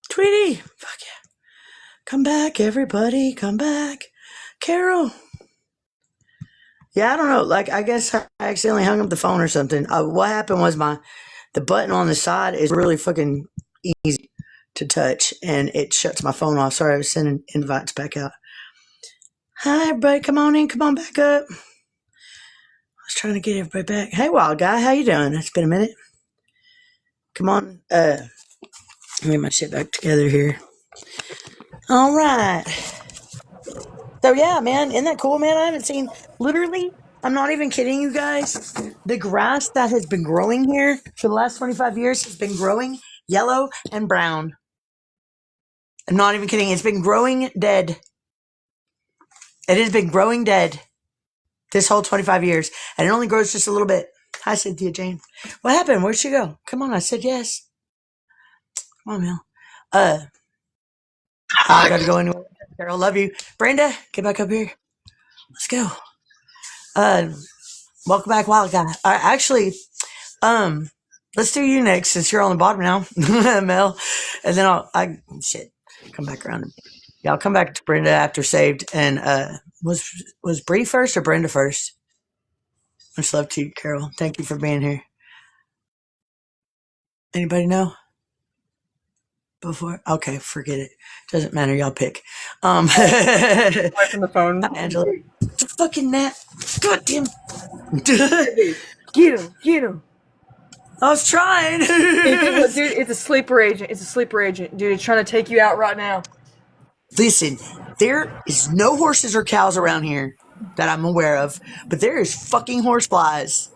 Tweety, fuck yeah. Come back, everybody, come back. Carol. Yeah, I don't know. Like, I guess I accidentally hung up the phone or something. What happened was the button on the side is really fucking easy to touch, and it shuts my phone off. Sorry, I was sending invites back out. Hi, everybody. Come on in. Come on back up. I was trying to get everybody back. Hey, wild guy. How you doing? It's been a minute. Come on. Let me get my shit back together here. All right. So, yeah, man. Isn't that cool, man? I haven't seen, literally, I'm not even kidding you guys. The grass that has been growing here for the last 25 years has been growing yellow and brown. I'm not even kidding. It's been growing dead. It has been growing dead this whole 25 years. And it only grows just a little bit. Hi, Cynthia Jane. What happened? Where'd she go? Come on. I said yes. Come on, Mel. I gotta go anyway. Carol, love you. Brenda, get back up here. Let's go. Welcome back, wild guy. Actually, let's do you next since you're on the bottom now, Mel. And then I'll come back around. Yeah, I'll come back to Brenda after saved. And was Bree first or Brenda first? Much love to you, Carol. Thank you for being here. Anybody know? Before? Okay, forget it. Doesn't matter. Y'all pick. Away from the phone. Angela. It's a fucking gnat. God damn. Get him. I was trying. Dude, it's a sleeper agent. Dude, it's trying to take you out right now. Listen, there is no horses or cows around here that I'm aware of, but there is fucking horseflies.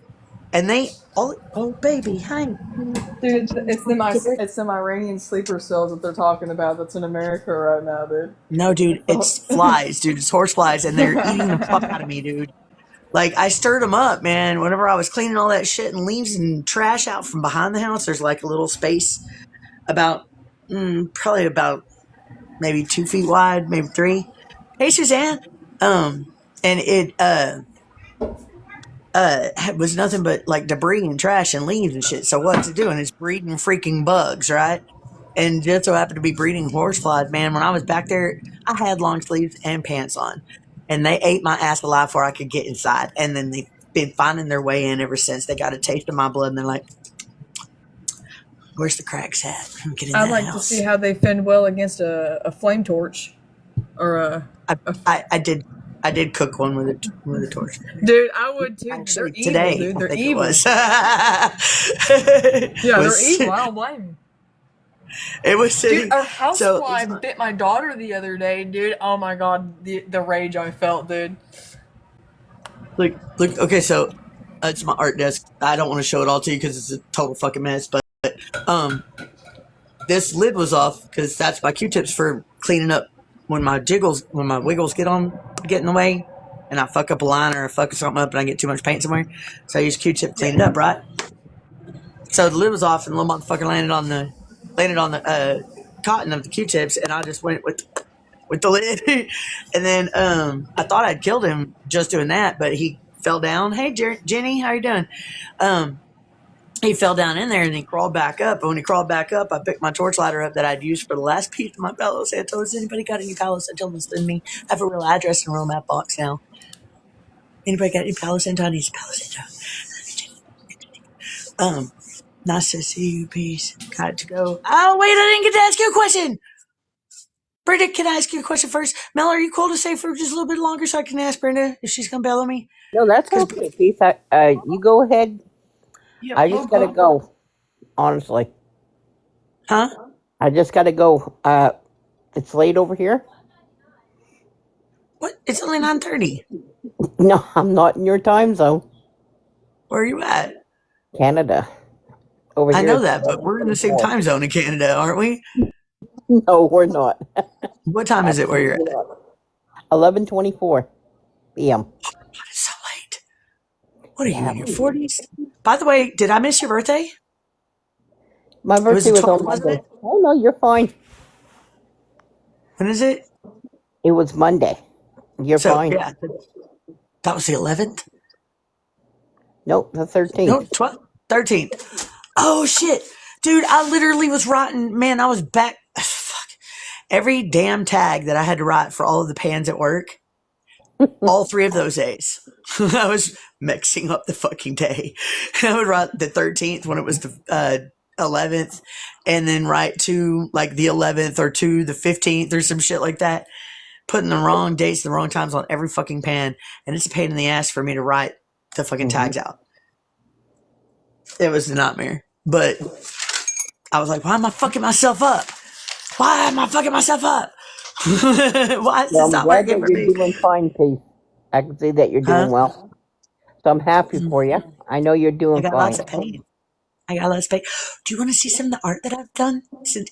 And they oh baby, hi. Dude, it's them Iranian sleeper cells that they're talking about that's in America right now, dude. No, dude, it's flies, dude. It's horse flies, and they're eating the fuck out of me, dude. Like, I stirred them up, man. Whenever I was cleaning all that shit and leaves and trash out from behind the house, there's like a little space about, probably about maybe 2 feet wide, maybe 3. Hey, Suzanne. And it, was nothing but like debris and trash and leaves and shit. So what's it doing? It's breeding freaking bugs, right? And just so happened to be breeding horseflies, man. When I was back there, I had long sleeves and pants on, and they ate my ass alive before I could get inside. And then they've been finding their way in ever since. They got a taste of my blood, and they're like, "Where's the cracks at?" I'd like to see how they fend well against a flame torch, or a. I did cook one with a torch. Dude, I would too. Actually, they're today, evil, dude. They're I think evil. It was. Yeah, they're evil. I don't blame them. It was sitting. Dude, a housefly bit my daughter the other day, dude. Oh my god, the rage I felt, dude. Look. Okay, so it's my art desk. I don't want to show it all to you because it's a total fucking mess. But this lid was off because that's my Q-tips for cleaning up when my wiggles get in the way, and I fuck up a line or I fuck something up and I get too much paint somewhere. So I use Q-tip to clean it up, right? So the lid was off and the little motherfucker landed on the cotton of the Q-tips, and I just went with the lid. And then I thought I'd killed him just doing that, but he fell down. Hey, Jenny, how you doing? He fell down in there and he crawled back up. And when he crawled back up, I picked my torch lighter up that I'd used for the last piece of my Palo Santo. Has anybody got any Palo Santo? Send me. I have a real address and a real map box now. Anybody got any Palo Santo? I need some Palo Santo. Nice to see you. Peace. Got it to go. Oh, wait, I didn't get to ask you a question. Brenda, can I ask you a question first? Mel, are you cool to stay for just a little bit longer so I can ask Brenda if she's going to bail on me? No, that's okay, Keith. You go ahead. Yeah, I just got to go, honestly. Huh? I just got to go. It's late over here. What? It's only 9:30. No, I'm not in your time zone. Where are you at? Canada. Over here. I know that, but we're in the same time zone in Canada, aren't we? No, we're not. What time is it where you're at? 11:24 p.m. It's so late. What are you in your 40s? By the way, did I miss your birthday? My birthday was on Monday. Oh, no, you're fine. When is it? It was Monday. You're So fine. yeah, that was the 11th. Nope, the No, 13th. 12th, 13th. Oh shit, dude! I literally was writing. Man, I was back. Fuck. Every damn tag that I had to write for all of the pans at work. All 3 of those days, I was mixing up the fucking day. I would write the 13th when it was the 11th, and then write to like the 11th or to the 15th or some shit like that. Putting the wrong dates, the wrong times on every fucking pan, and it's a pain in the ass for me to write the fucking tags out. It was a nightmare, but I was like, why am I fucking myself up? Why am I fucking myself up? Why is Well, this I'm not glad working that for you're me? doing fine, Pete. I can see that you're Huh? doing well. So I'm happy for you. I know you're I doing got fine. lots of pain. I got lots of pain. Do you want to see some of the art that I've done?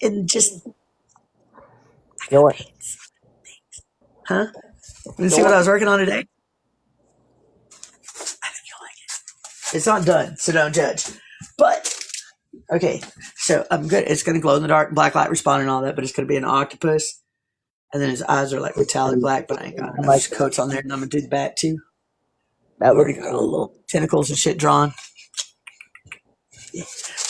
And just, I Show got it. pains. Huh? Want to see Show what I it. was working on today? I think you'll like it. It's not done, so don't judge. But, okay, so I'm good. It's going to glow in the dark, black light respond and all that, but it's going to be an octopus. And then his eyes are like metallic black, but I ain't got I enough like it. coats on there, and I'm going to do the back too. That I've already looks got all the good. little tentacles and shit drawn.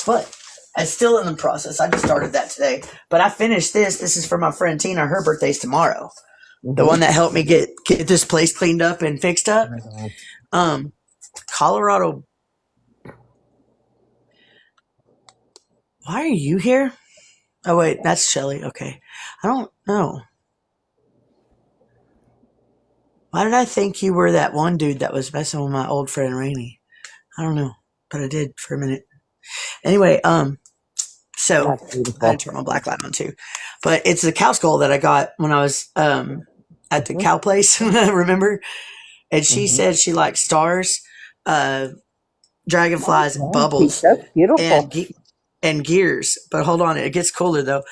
But I'm still in the process. I just started that today. But I finished this. This is for my friend Tina. Her birthday's tomorrow. The one that helped me get this place cleaned up and fixed up. Colorado. Why are you here? Oh, wait. That's Shelly. Okay. I don't know. Why did I think you were that one dude that was messing with my old friend Rainey? I don't know. But I did for a minute. Anyway, so That's I had beautiful. to turn my black light on too. But it's the cow skull that I got when I was at the cow place, remember? And she said she likes stars, dragonflies, Yeah, Pete, bubbles, that's beautiful. and gears. But hold on, it gets cooler though.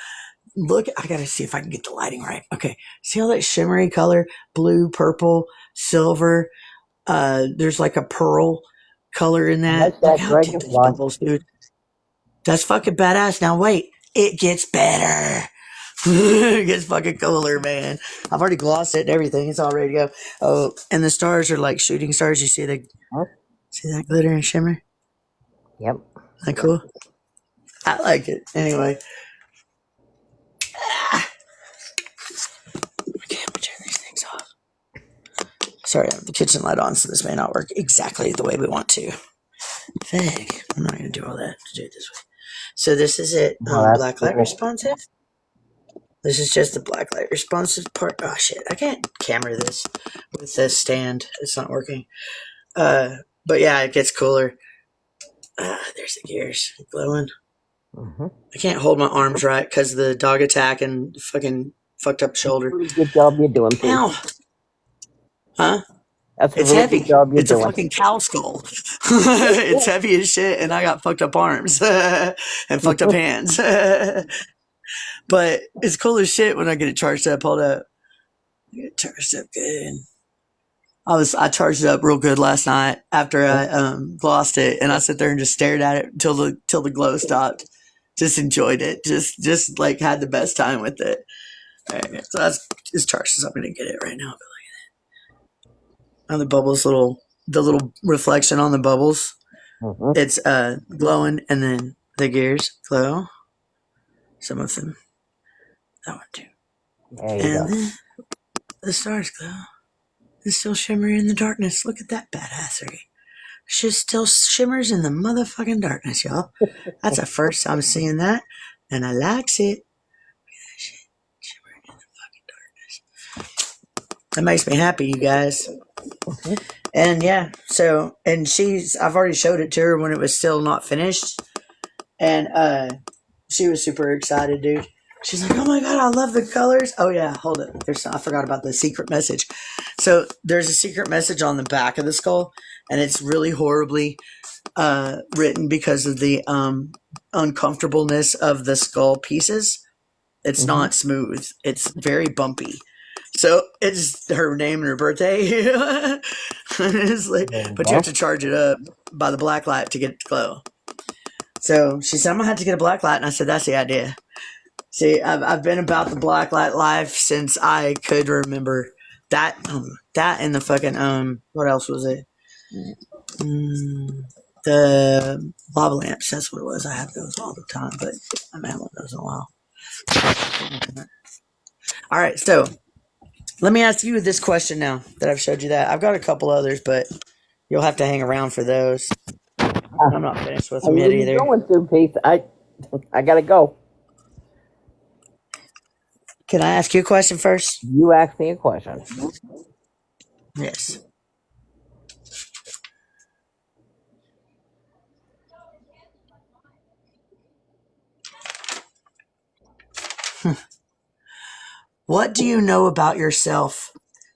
Look, I gotta see if I can get the lighting right. Okay, see all that shimmery color? Blue, purple, silver. There's like a pearl color in I that. like Look that how tight those dragonfly. bubbles, dude. That's fucking badass. Now wait, it gets better. It gets fucking cooler, man. I've already glossed it and everything. It's all ready to go. Oh, and the stars are like shooting stars. You see Huh? see that glitter and shimmer? Yep. Isn't that cool? I like it. Anyway. Okay, I'm gonna turn these things off. Sorry, I have the kitchen light on, so this may not work exactly the way we want to. Fig. I'm not gonna do all that to do it this way. So this is it. Well, that's Black light cool. responsive. This is just the black light responsive part. Oh shit, I can't camera this with this stand. It's not working. But yeah, it gets cooler. There's the gears glowing. I can't hold my arms right because of the dog attack and fucking fucked up shoulder. Pretty good job you're doing, Pete. Ow. Huh? That's a It's really heavy. good job you're It's a doing. fucking cow skull. It's heavy as shit, and I got fucked up arms and fucked up hands. But it's cool as shit when I get it charged up. Hold up. I get it charged up good. I charged it up real good last night after I glossed it, and I sat there and just stared at it till the glow stopped. Just enjoyed it. Just like had the best time with it. All right, so that's just charged. So I'm gonna get it right now. But look at that. On the bubbles, the little reflection on the bubbles. It's glowing, and then the gears glow. Some of them. That one too. There you And go. then the stars glow. It's still shimmering in the darkness. Look at that badassery. She still shimmers in the motherfucking darkness, y'all. That's the first time seeing that, and I likes it. Look at that shit shimmering in the fucking darkness. That makes me happy, you guys. And yeah, so and I've already showed it to her when it was still not finished, and she was super excited, dude. She's like, "Oh my god, I love the colors." Oh yeah, hold it. I forgot about the secret message. So there's a secret message on the back of the skull, and it's really horribly written because of the uncomfortableness of the skull pieces. It's not smooth. It's very bumpy. So it's her name and her birthday. It's like, but you have to charge it up by the black light to get it to glow. So she said, "I'm gonna have to get a black light," and I said, "That's the idea." See, I've been about the blacklight life since I could remember. That that and the fucking what else was it? The lava lamps. That's what it was. I have those all the time, but I haven't had one of those in a while. All right, so let me ask you this question now that I've showed you that. I've got a couple others, but you'll have to hang around for those. I'm not finished with them Where yet you either. going to, Pete? I gotta go. Can I ask you a question first? You asked me a question. Yes. What do you know about yourself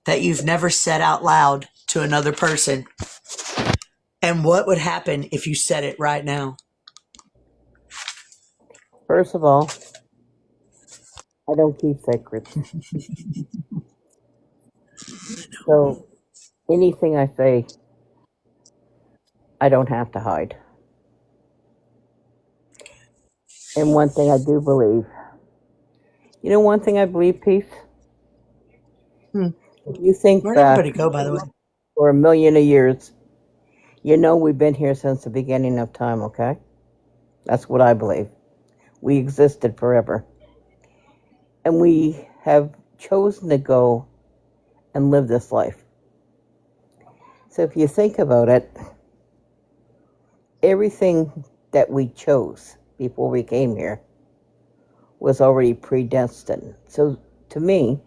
that you've never said out loud to another person? And what would happen if you said it right now? First of all, I don't keep secrets. So anything I say, I don't have to hide. And one thing I do believe, one thing I believe, Pete? If you think Where'd back everybody go, by the way? for a million of years, we've been here since the beginning of time, okay? That's what I believe. We existed forever. And we have chosen to go and live this life. So if you think about it, everything that we chose before we came here was already predestined. So to me,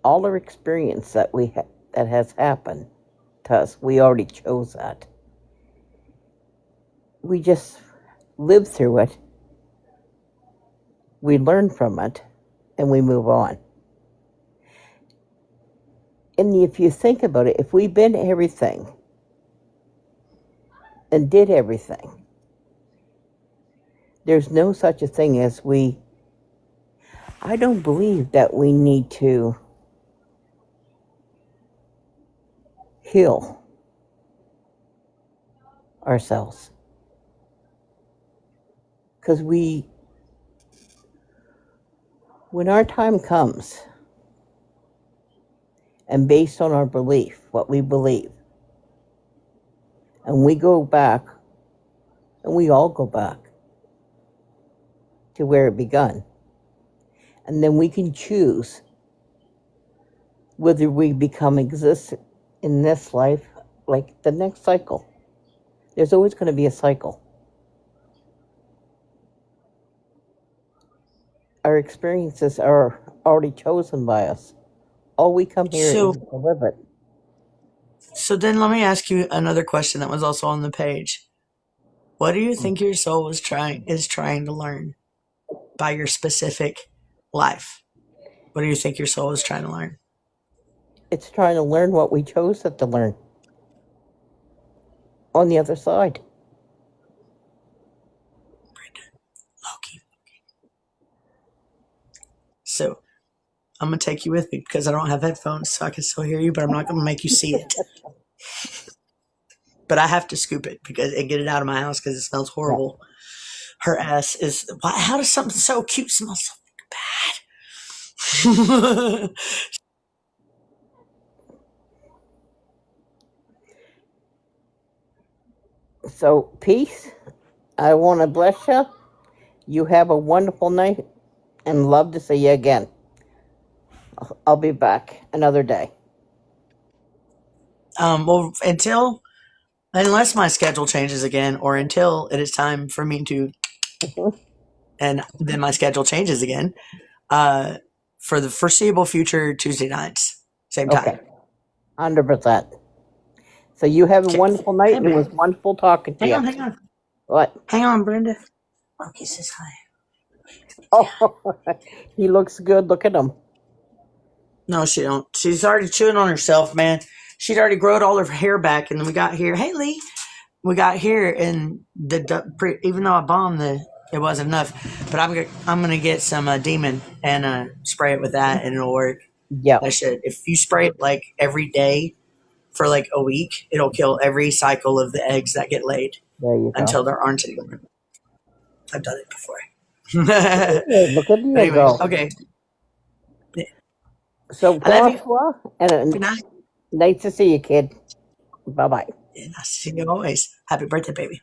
all our experience that that has happened to us, we already chose that. We just live through it. We learn from it, and we move on. And if you think about it, if we've been everything and did everything, there's no such a thing as I don't believe that we need to heal ourselves. Because when our time comes, and based on our belief, what we believe, and we go back, and we all go back to where it begun, and then we can choose whether we exist in this life, like the next cycle. There's always going to be a cycle. Our experiences are already chosen by us. All we come here is to live it. So then let me ask you another question that was also on the page. What do you think your soul is trying to learn by your specific life? What do you think your soul is trying to learn? It's trying to learn what we chose it to learn on the other side. Loki. So I'm going to take you with me because I don't have headphones so I can still hear you, but I'm not going to make you see it. But I have to scoop it and get it out of my house because it smells horrible. Yeah. Her ass is... How does something so cute smell so bad? So, peace. I want to bless you. You have a wonderful night and love to see you again. I'll be back another day. Well, unless my schedule changes again or until it is time for me to, and then my schedule changes again, for the foreseeable future, Tuesday nights, same time. Okay, 100%. So you have a wonderful night, and it was wonderful talking to you. Hang on. What? Hang on, Brenda. Loki says hi. Oh, he looks good. Look at him. No, she don't. She's already chewing on herself, man. She'd already growed all her hair back, and then we got here. Hey, Lee. We got here, and even though I bombed it wasn't enough. But I'm gonna get some demon and spray it with that, and it'll work. Yeah. That shit. If you spray it like every day for like a week, it'll kill every cycle of the eggs that get laid. There you go. Until there aren't any more. I've done it before. But Hey, look at you anyway, go. okay. So, I love you. bonsoir, and Good night. nice to see you, kid. Bye bye. And I see you always. Happy birthday, baby.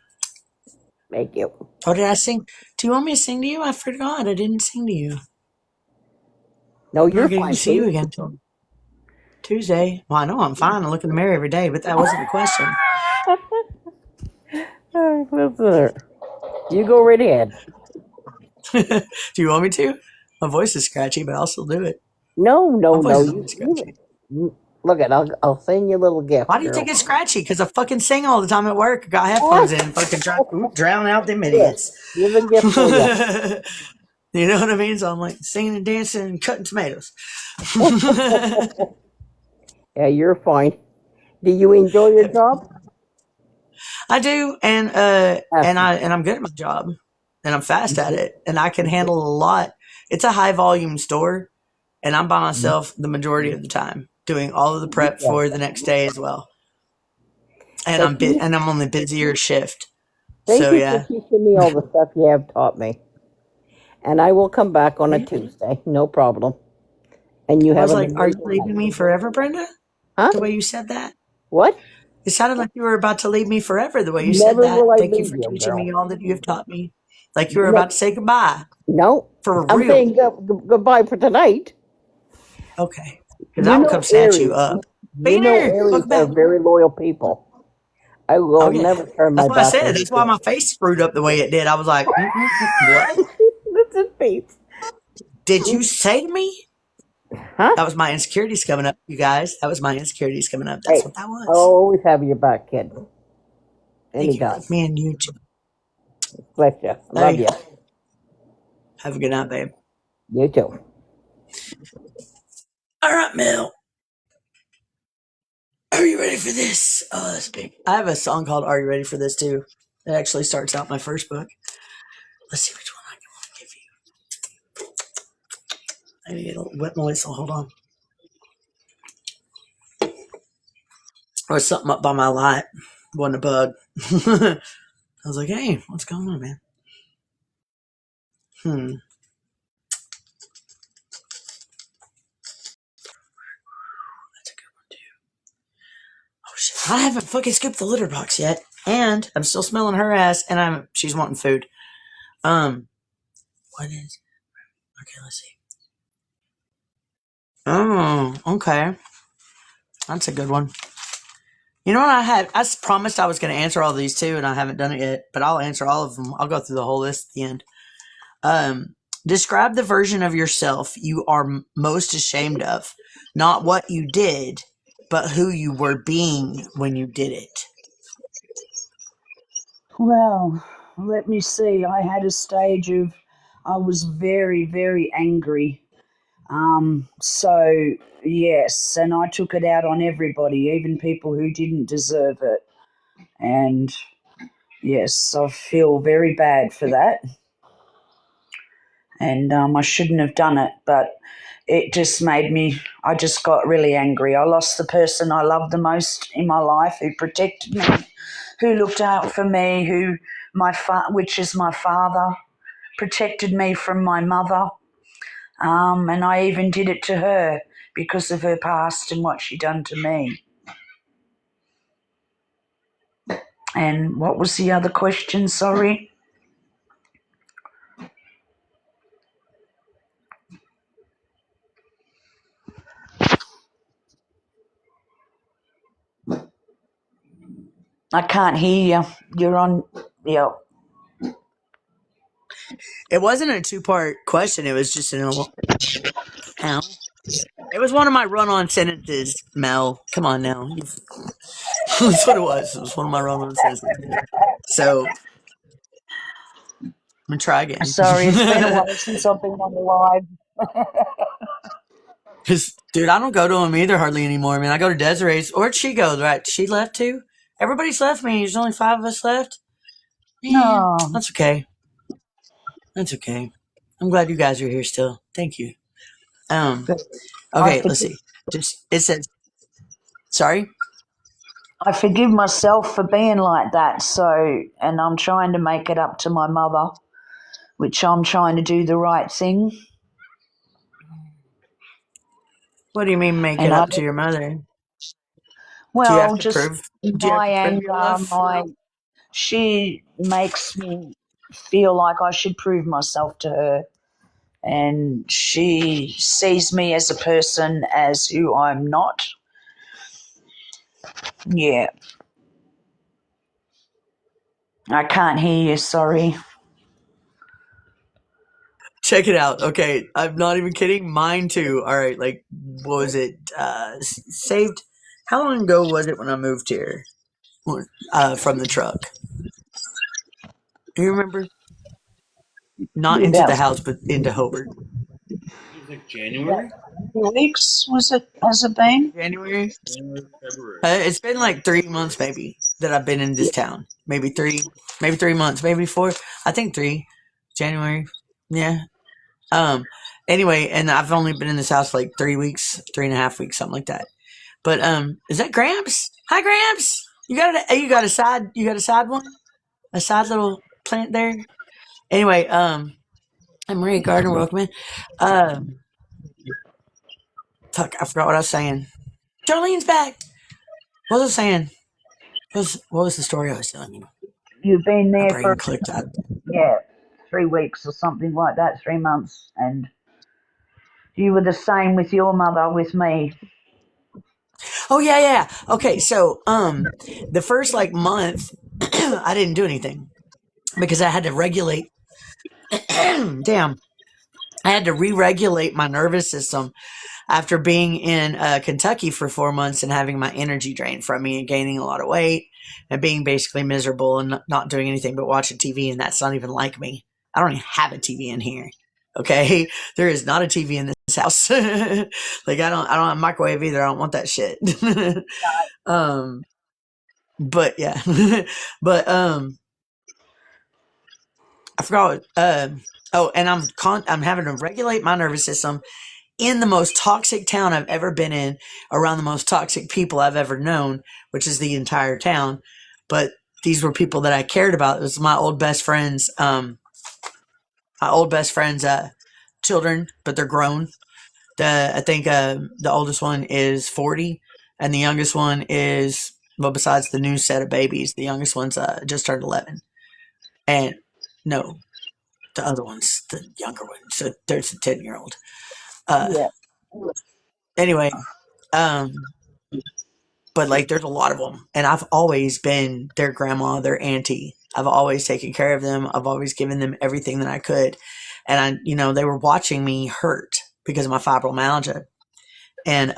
Thank you. Oh, did I sing? Do you want me to sing to you? I forgot. I didn't sing to you. No, I'm not you're getting to fine, see you too. again until Tuesday. Well, I know I'm fine. I look in the mirror every day, but that wasn't the question. You go right ahead. Do you want me to? My voice is scratchy, but I'll still do it. No, My no, voice no. is always scratchy. Look at. I'll send you a little gift, Why do you girl. think it's scratchy? Because I fucking sing all the time at work. I got headphones in, fucking trying to drown out them Here, idiots. here's a gift for you. You know what I mean? So I'm like singing and dancing and cutting tomatoes. Yeah, you're fine. Do you enjoy your job? I do, and I'm good at my job, and I'm fast at it, and I can handle a lot. It's a high volume store, and I'm by myself the majority of the time, doing all of the prep Yeah. for the next day as well. And So keep, I'm on the busier shift. thank So you for yeah. teaching me all the stuff you have taught me. And I will come back on a Yeah. Tuesday. No problem. And you I have was an like, "Are you amazing leaving night. me forever, Brenda?" Huh? The way you said that, What? it sounded like you were about to leave me forever. The way you said Never that. will I Thank you leave for you, teaching me girl. all that you have taught me. Like you were about Ne- to say goodbye no, for I'm real. saying goodbye for tonight. Okay, because I You will come know, snatch you up. Peter, Aries welcome are back. very loyal people. I Oh will yeah, never turn that's my what I back said. on you, That's why girl. my face screwed up the way it did. I was like, what That's his face. did you say to me? Huh? That was my insecurities coming up, you guys. That was my insecurities coming up. That's Hey, what that I'll was. always have your back, kid. Thank you. Anytime. Me and you too. Bless you. Love Love you. you. Have a good night, babe. You too. All right, Mel. Are you ready for this? Oh, that's big. I have a song called Are You Ready for This too. It actually starts out my first book. Let's see which one I can give you. I need to get a wet my whistle. Hold on. Or something up by my light. Wasn't a bug. I was like, hey, what's going on, man? That's a good one too. Oh shit. I haven't fucking scooped the litter box yet. And I'm still smelling her ass and she's wanting food. What is okay, let's see. Oh, okay. That's a good one. You know what I promised I was going to answer all these too, and I haven't done it yet, but I'll answer all of them. I'll go through the whole list at the end. Describe the version of yourself you are most ashamed of. Not what you did, but who you were being when you did it. Well, let me see. I had a stage of, I was very, very angry. So, yes, and I took it out on everybody, even people who didn't deserve it. And yes, I feel very bad for that. And I shouldn't have done it, but it just made me, I just got really angry. I lost the person I loved the most in my life, who protected me, who looked out for me, which is my father, protected me from my mother. And I even did it to her because of her past and what she done to me. And what was the other question? Sorry. I can't hear you. You're on. Yeah. It wasn't a two-part question. It was just ow. It was one of my run-on sentences, Mel. Come on now. That's what it was. It was one of my run-on sentences. So I'm gonna try again. Sorry, it's been a while since I've been on live. Because, dude, I don't go to them either hardly anymore, man. I go to Desiree's. Where'd she go, right? She left too? Everybody's left me. There's only 5 of us left. Man, No. that's okay. That's okay. I'm glad you guys are here still. Thank you. Good. I Okay, let's forgive, see. Just it says sorry. I forgive myself for being like that. So, and I'm trying to make it up to my mother, which I'm trying to do the right thing. What do you mean make it And up to your mother? Do you have well, to just prove? Do you have my to prove your anger, love? she makes me feel like I should prove myself to her. And she sees me as a person as who I'm not. Yeah. I can't hear you, sorry. Check it out. Okay, I'm not even kidding. Mine too. All right, like what was it? Saved. How long ago was it when I moved here? From the truck. You remember? Not into the About, house, but into Hobart. It was like January? 2 weeks, has it been? January. January, February. It's been like 3 months maybe that I've been in this town. Maybe 3 months, maybe 4. I think 3. January. Yeah. Um. Anyway, and I've only been in this house like 3 weeks, 3.5 weeks, something like that. But is that Gramps? Hi, Gramps. You got a side one, a side little plant there. Anyway, I'm Maria Gardner. Welcome in. Um, fuck, I forgot what I was saying. Jolene's back. What was I saying? What was the story I was telling you? You've been My there for, brain clicked out. yeah, 3 weeks or something like that, 3 months. And you were the same with your mother, with me. Oh yeah. Okay, so the first like month, I didn't do anything because I had to regulate. Damn, I had to re-regulate my nervous system after being in Kentucky for 4 months and having my energy drained from me and gaining a lot of weight and being basically miserable and not doing anything but watching TV. And that's not even like me. I don't even have a TV in here. Okay, there is not a TV in this house. Like I don't have a microwave either. I don't want that shit. um, but yeah, but I forgot. Oh, and I'm having to regulate my nervous system in the most toxic town I've ever been in, around the most toxic people I've ever known, which is the entire town. But these were people that I cared about. It was my old best friends. Children, but they're grown. I think the oldest one is 40, and the youngest one is, well, besides the new set of babies, the youngest one's just turned 11. And no, the other one's the younger one. So there's a 10-year-old. Yeah. Anyway, but like there's a lot of them, and I've always been their grandma, their auntie. I've always taken care of them. I've always given them everything that I could. And they were watching me hurt because of my fibromyalgia. And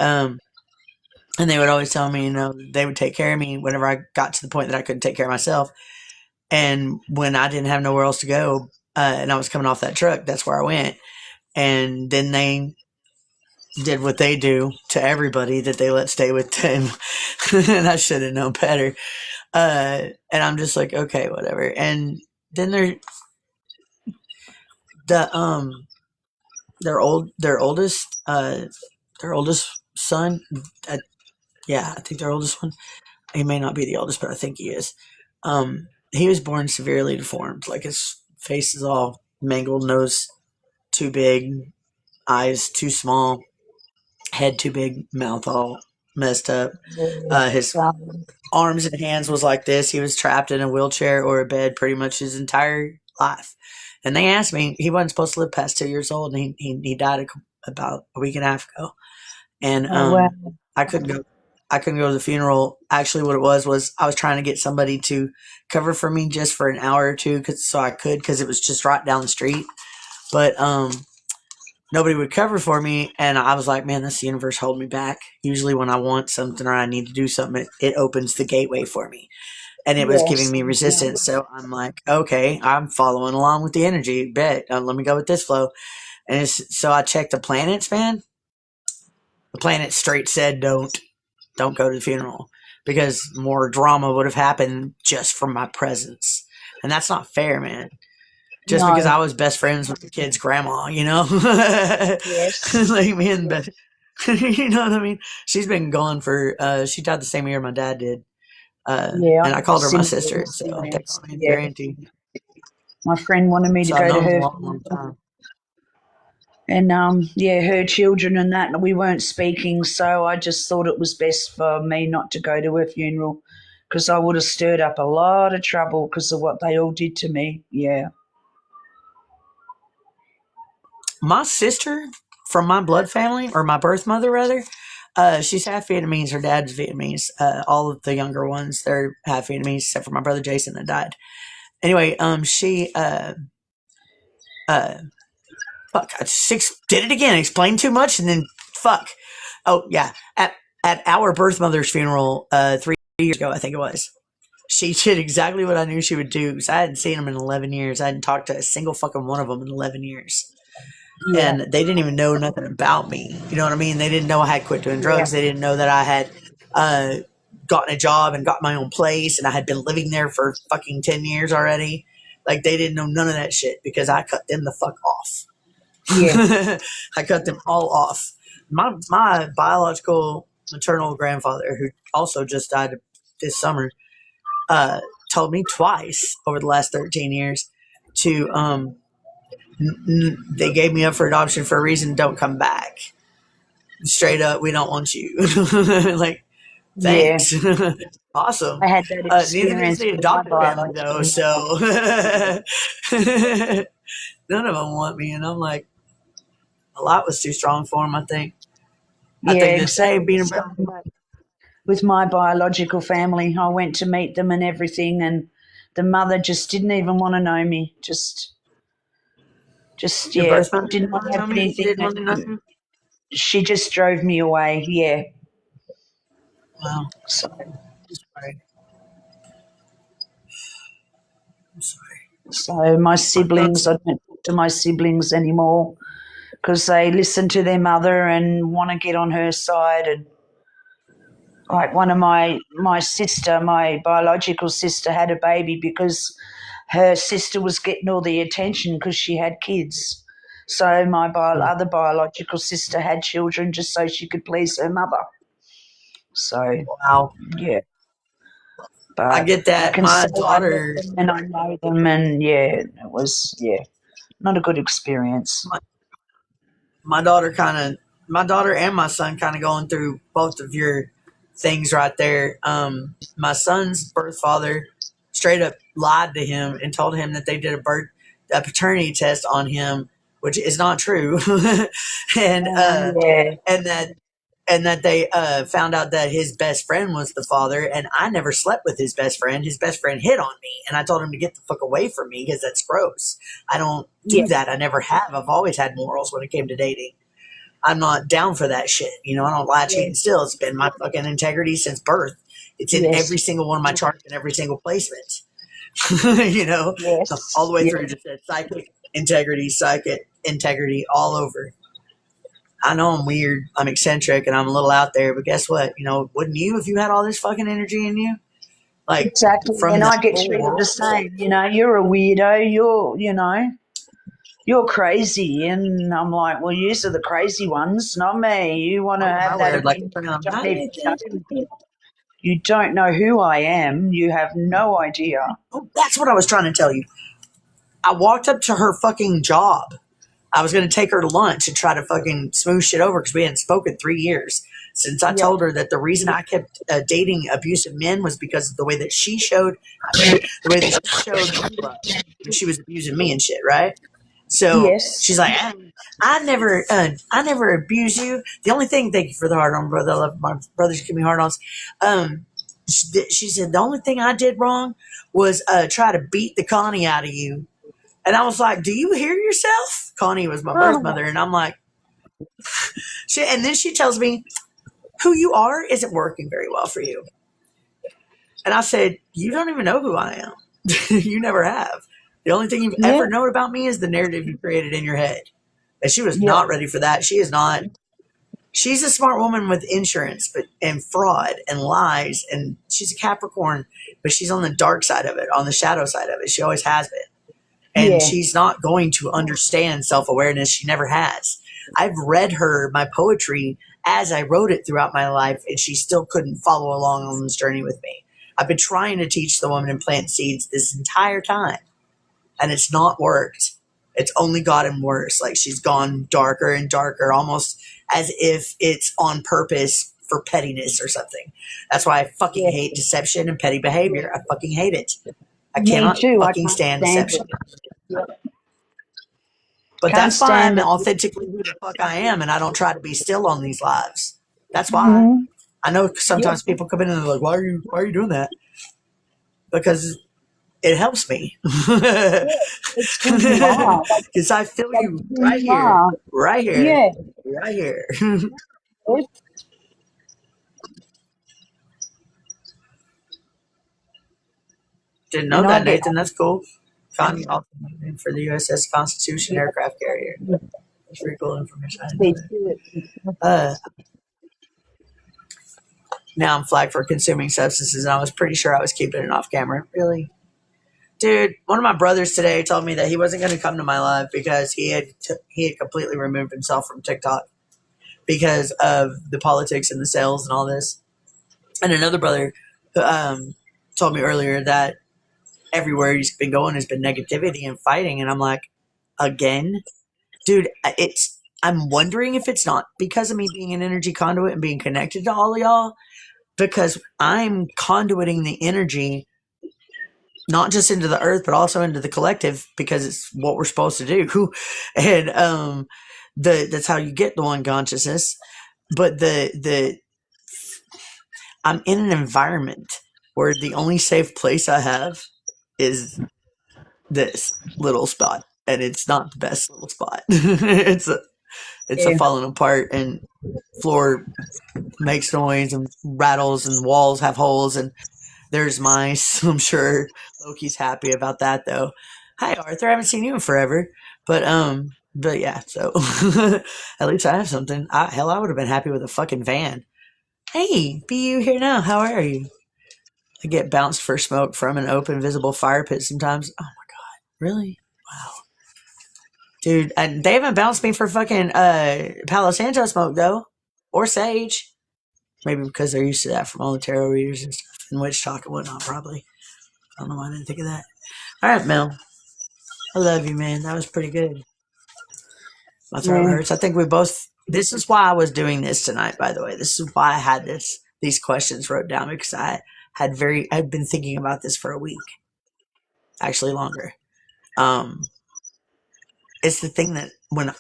they would always tell me, they would take care of me whenever I got to the point that I couldn't take care of myself. And when I didn't have nowhere else to go, and I was coming off that truck, that's where I went. And then they did what they do to everybody that they let stay with them. And I should have known better. And I'm just like, okay, whatever. And then their oldest son, I think their oldest one, he may not be the oldest, but I think he is. He was born severely deformed. Like his face is all mangled, nose too big, eyes too small, head too big, mouth all messed up. His arms and hands was like this. He was trapped in a wheelchair or a bed pretty much his entire life. And they asked me, he wasn't supposed to live past 2 years old, and he died about a week and a half ago. And Wow. I couldn't go to the funeral. Actually, what it was I was trying to get somebody to cover for me just for an hour or two, because it was just right down the street. But nobody would cover for me, and I was like, man, this universe holding me back. Usually when I want something or I need to do something, it opens the gateway for me. And it was giving Yes. me resistance. So I'm like, okay, I'm following along with the energy. Bet. Let me go with this flow. And so I checked the planets, man. The planet straight said, don't go to the funeral, because more drama would have happened just from my presence. And that's not fair, man. Just because No. I was best friends with the kid's grandma, Yes. like me and Beth, you know what I mean? She's been gone she died the same year my dad did. Yeah. And I called her my Similar sister, so they experience. call me Yeah. their auntie. My friend wanted me to So I've go to known him her a long, long funeral. time. And yeah, her children and that, and we weren't speaking, so I just thought it was best for me not to go to her funeral because I would have stirred up a lot of trouble because of what they all did to me. Yeah. My sister from my blood family, or my birth mother rather, she's half Vietnamese. Her dad's Vietnamese. All of the younger ones, they're half Vietnamese, except for my brother Jason that died. Anyway, she fuck, did it again. Explained too much, and then fuck. Oh yeah, at our birth mother's funeral 3 years ago, I think it was. She did exactly what I knew she would do because I hadn't seen them in 11 years. I hadn't talked to a single fucking one of them in 11 years. Yeah. And they didn't even know nothing about me. You know what I mean? They didn't know I had quit doing Yeah. drugs. They didn't know that I had gotten a job and got my own place and I had been living there for fucking 10 years already. Like, they didn't know none of that shit because I cut them the fuck off. Yeah. I cut them all off. My biological maternal grandfather, who also just died this summer, told me twice over the last 13 years to they gave me up for adoption for a reason. Don't come back. Straight up, we don't want you. Like, Yeah. thanks. Awesome. I had that Neither is experience the with my adopted family though, biological. so none of them want me, and I'm like, a lot was too strong for them. I Yeah, think the same exactly. being So around. with my biological family, I went to meet them and everything, and the mother just didn't even want to know me. Just Your yeah, birth mother didn't didn't want want to to have know me. anything. Didn't want to know And me. she just drove me away. Yeah. Wow. So Sorry. I'm sorry. so my My thoughts. siblings, I don't talk to my siblings anymore because they listen to their mother and want to get on her side. And like one of my sister, my biological sister, had a baby because her sister was getting all the attention because she had kids. So my other biological sister had children just so she could please her mother. So Wow. yeah, I but get I that. can My say I met daughter. them and I know them, and yeah, it was not a good experience. My daughter my daughter and my son kind of going through both of your things right there. My son's birth father straight up lied to him and told him that they did a paternity test on him, which is not true. and Yeah, and that and that they found out that his best friend was the father, and I never slept with his best friend. His best friend hit on me, and I told him to get the fuck away from me because that's gross. I don't yeah, do that. I never have. I've always had morals when it came to dating. I'm not down for that shit. You know, I don't lie, cheat, yeah, and steal. It's been my fucking integrity since birth. It's in yes, every single one of my charts and every single placement. You know, all yes, the way yeah, through. Just said psychic integrity, all over. I know I'm weird, I'm eccentric, and I'm a little out there, but guess what? You know, wouldn't you if you had all this fucking energy in you? Like, exactly. from And the I get whole treated the world? same. You're a weirdo. You're crazy. And I'm like, well, you are the crazy ones, not me. You want to Oh, have my that word. Like, opinion. You I'm don't not even know anything. me. You don't know who I am. You have no idea. Oh, that's what I was trying to tell you. I walked up to her fucking job. I was going to take her to lunch and try to fucking smooth shit over because we hadn't spoken 3 years. Since I Yeah, told her that the reason I kept dating abusive men was because of the way that she showed, the way that she showed me love when she was abusing me and shit, right? So yes. she's like, I never abuse you. The only thing, thank you for the hard on, brother. I love my brothers give me hard ons. She said the only thing I did wrong was try to beat the Connie out of you. And I was like, do you hear yourself? Connie was my birth Oh, mother. And I'm like, and then she tells me, who you are isn't working very well for you. And I said, you don't even know who I am. You never have. The only thing you've yeah, ever known about me is the narrative you created in your head. And she was yeah, not ready for that. She is not. She's a smart woman with insurance, and fraud and lies. And she's a Capricorn, but she's on the dark side of it, on the shadow side of it. She always has been. And yeah, she's not going to understand self-awareness. She never has. I've read her my poetry as I wrote it throughout my life, and she still couldn't follow along on this journey with me. I've been trying to teach the woman and plant seeds this entire time. and it's not worked. It's only gotten worse. Like she's gone darker and darker, almost as if it's on purpose for pettiness or something. That's why I fucking hate deception and petty behavior. I fucking hate it. I Me cannot too. I fucking can't stand stand deception. it. But Can't that's why I'm stand it. authentically who the fuck I am, and I don't try to be still on these lives. That's why. Mhm. I know sometimes people come in and they're like, why are you doing that? Because it helps me. It's who you are. Because I feel That's you who right you here, are. right here, Yeah. right here. It's, Didn't know and I that, get Nathan. That's cool. Found the alternate name for the USS Constitution aircraft carrier. That's pretty cool information. I didn't know that. Now I'm flagged for consuming substances, and I was pretty sure I was keeping it off camera. Really? Dude, one of my brothers today told me that he wasn't going to come to my live because he had completely removed himself from TikTok because of the politics and the sales and all this. And another brother told me earlier that everywhere he's been going has been negativity and fighting, and I'm like, again, dude, I'm wondering if it's not because of me being an energy conduit and being connected to all of y'all, because I'm conduiting the energy not just into the earth, but also into the collective, because it's what we're supposed to do. And that's how you get the one consciousness. But I'm in an environment where the only safe place I have is this little spot, and it's not the best little spot. it's a falling apart, and floor makes noise and rattles, and walls have holes, and there's mice. I'm sure Loki's happy about that, though. Hi, Arthur. I haven't seen you in forever. But yeah, so at least I have something. Hell, I would have been happy with a fucking van. Hey, be you here now? How are you? I get bounced for smoke from an open, visible fire pit sometimes. Oh my god, really? Wow, dude. And they haven't bounced me for fucking Palo Santo smoke though, or sage. Maybe because they're used to that from all the tarot readers and stuff, and witch talk and whatnot. Probably. I don't know why I didn't think of that. All right, Mel. I love you, man. That was pretty good. My throat hurts. I think we both. This is why I was doing this tonight. By the way, this is why I had these questions wrote down, because I'd been thinking about this for a week, actually longer. It's the thing that when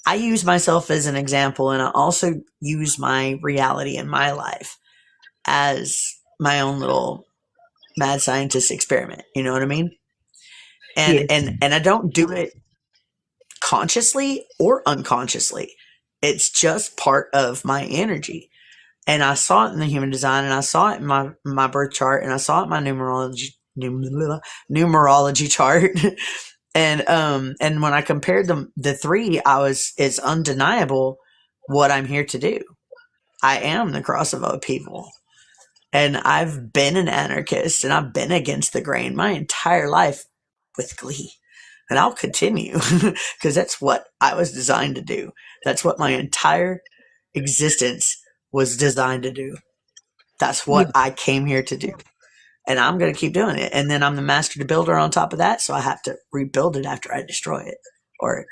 I use myself as an example, and I also use my reality in my life as my own little mad scientist experiment. You know what I mean? And yes. and I don't do it consciously or unconsciously. It's just part of my energy. And I saw it in the human design, and I saw it in my birth chart, and I saw it in my numerology chart. And when I compared the three, it's undeniable what I'm here to do. I am the cross of upheaval. And I've been an anarchist, and I've been against the grain my entire life with glee. And I'll continue because that's what I was designed to do. That's what my entire existence was designed to do. That's what I came here to do. And I'm going to keep doing it. And then I'm the master builder on top of that. So I have to rebuild it after I destroy it, or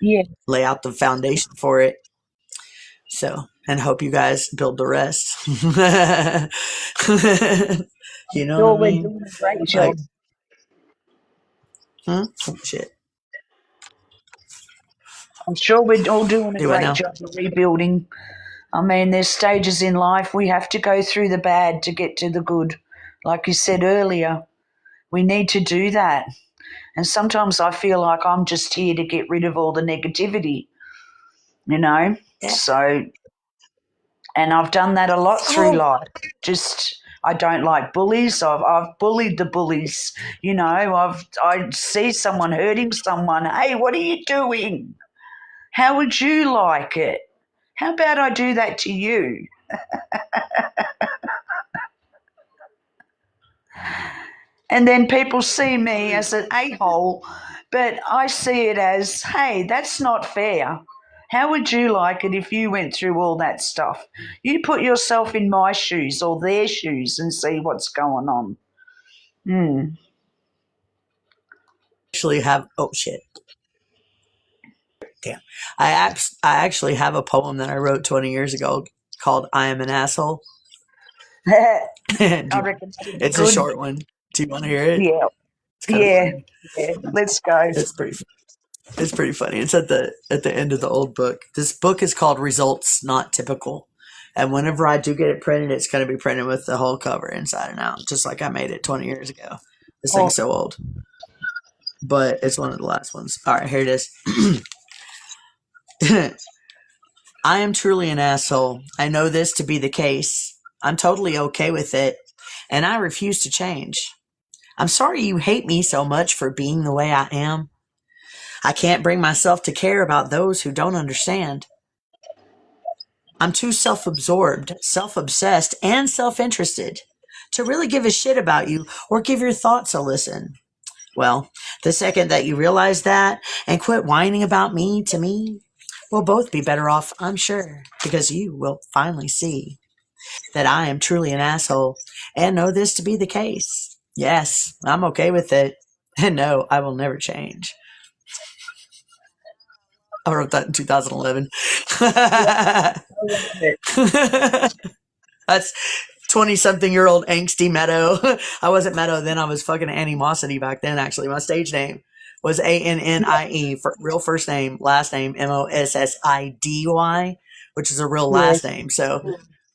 lay out the foundation for it. So, and hope you guys build the rest. You know what I mean? We're doing a great job. Oh, shit. I'm sure we're all doing a Do what great now? job of rebuilding. I mean, there's stages in life we have to go through the bad to get to the good. Like you said earlier, we need to do that. And sometimes I feel like I'm just here to get rid of all the negativity, you know? Yeah. So, and I've done that a lot through life. Just, I don't like bullies. I've bullied the bullies. You know, I see someone hurting someone. Hey, what are you doing? How would you like it? How about I do that to you? And then people see me as an a-hole, but I see it as, hey, that's not fair. How would you like it if you went through all that stuff? You put yourself in my shoes or their shoes and see what's going on. actually have. Oh shit! Damn. I actually have a poem that I wrote 20 years ago called "I Am an Asshole." I Dude, reckon that'd be it's a good. short one. Do you want to hear it? Yeah, It's kind of yeah, funny. yeah. Let's go. It's pretty. It's pretty funny. It's at the end of the old book. This book is called "Results Not Typical," and whenever I do get it printed, it's going to be printed with the whole cover inside and out, just like I made it 20 years ago. This thing's so old, but it's one of the last ones. All right, here it is. I am truly an asshole. I know this to be the case. I'm totally okay with it, and I refuse to change. I'm sorry you hate me so much for being the way I am. I can't bring myself to care about those who don't understand. I'm too self-absorbed, self-obsessed, and self-interested to really give a shit about you or give your thoughts a listen. Well, the second that you realize that and quit whining about me to me, we'll both be better off, I'm sure, because you will finally see that I am truly an asshole and know this to be the case. Yes, I'm okay with it. And no, I will never change. I wrote that in 2011. That's 20-something-year-old angsty Meadow. I wasn't Meadow then. I was fucking Animosity back then, actually. My stage name was ANNIE, for real first name, last name MOSSIDY, which is a real last name. So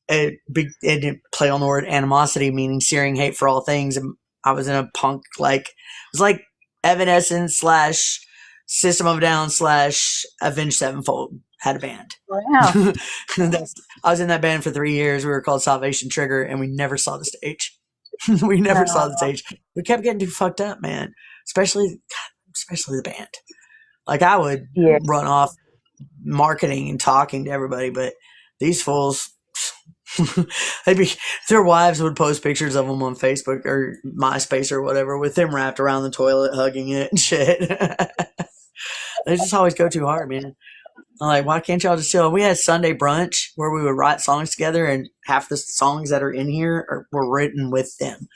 it didn't play on the word animosity, meaning searing hate for all things. And I was in a punk, like, it was like Evanescence / System of a Down / Avenged Sevenfold had a band. Wow. I was in that band for 3 years. We were called Salvation Trigger, and we never saw the stage. We never saw the stage. We kept getting too fucked up, man. Especially the band. Like, I would run off marketing and talking to everybody, but these fools, their wives would post pictures of them on Facebook or MySpace or whatever with them wrapped around the toilet, hugging it and shit. They just always go too hard, man. I'm like, why can't y'all just chill? We had Sunday brunch where we would write songs together, and half the songs that are in here were written with them.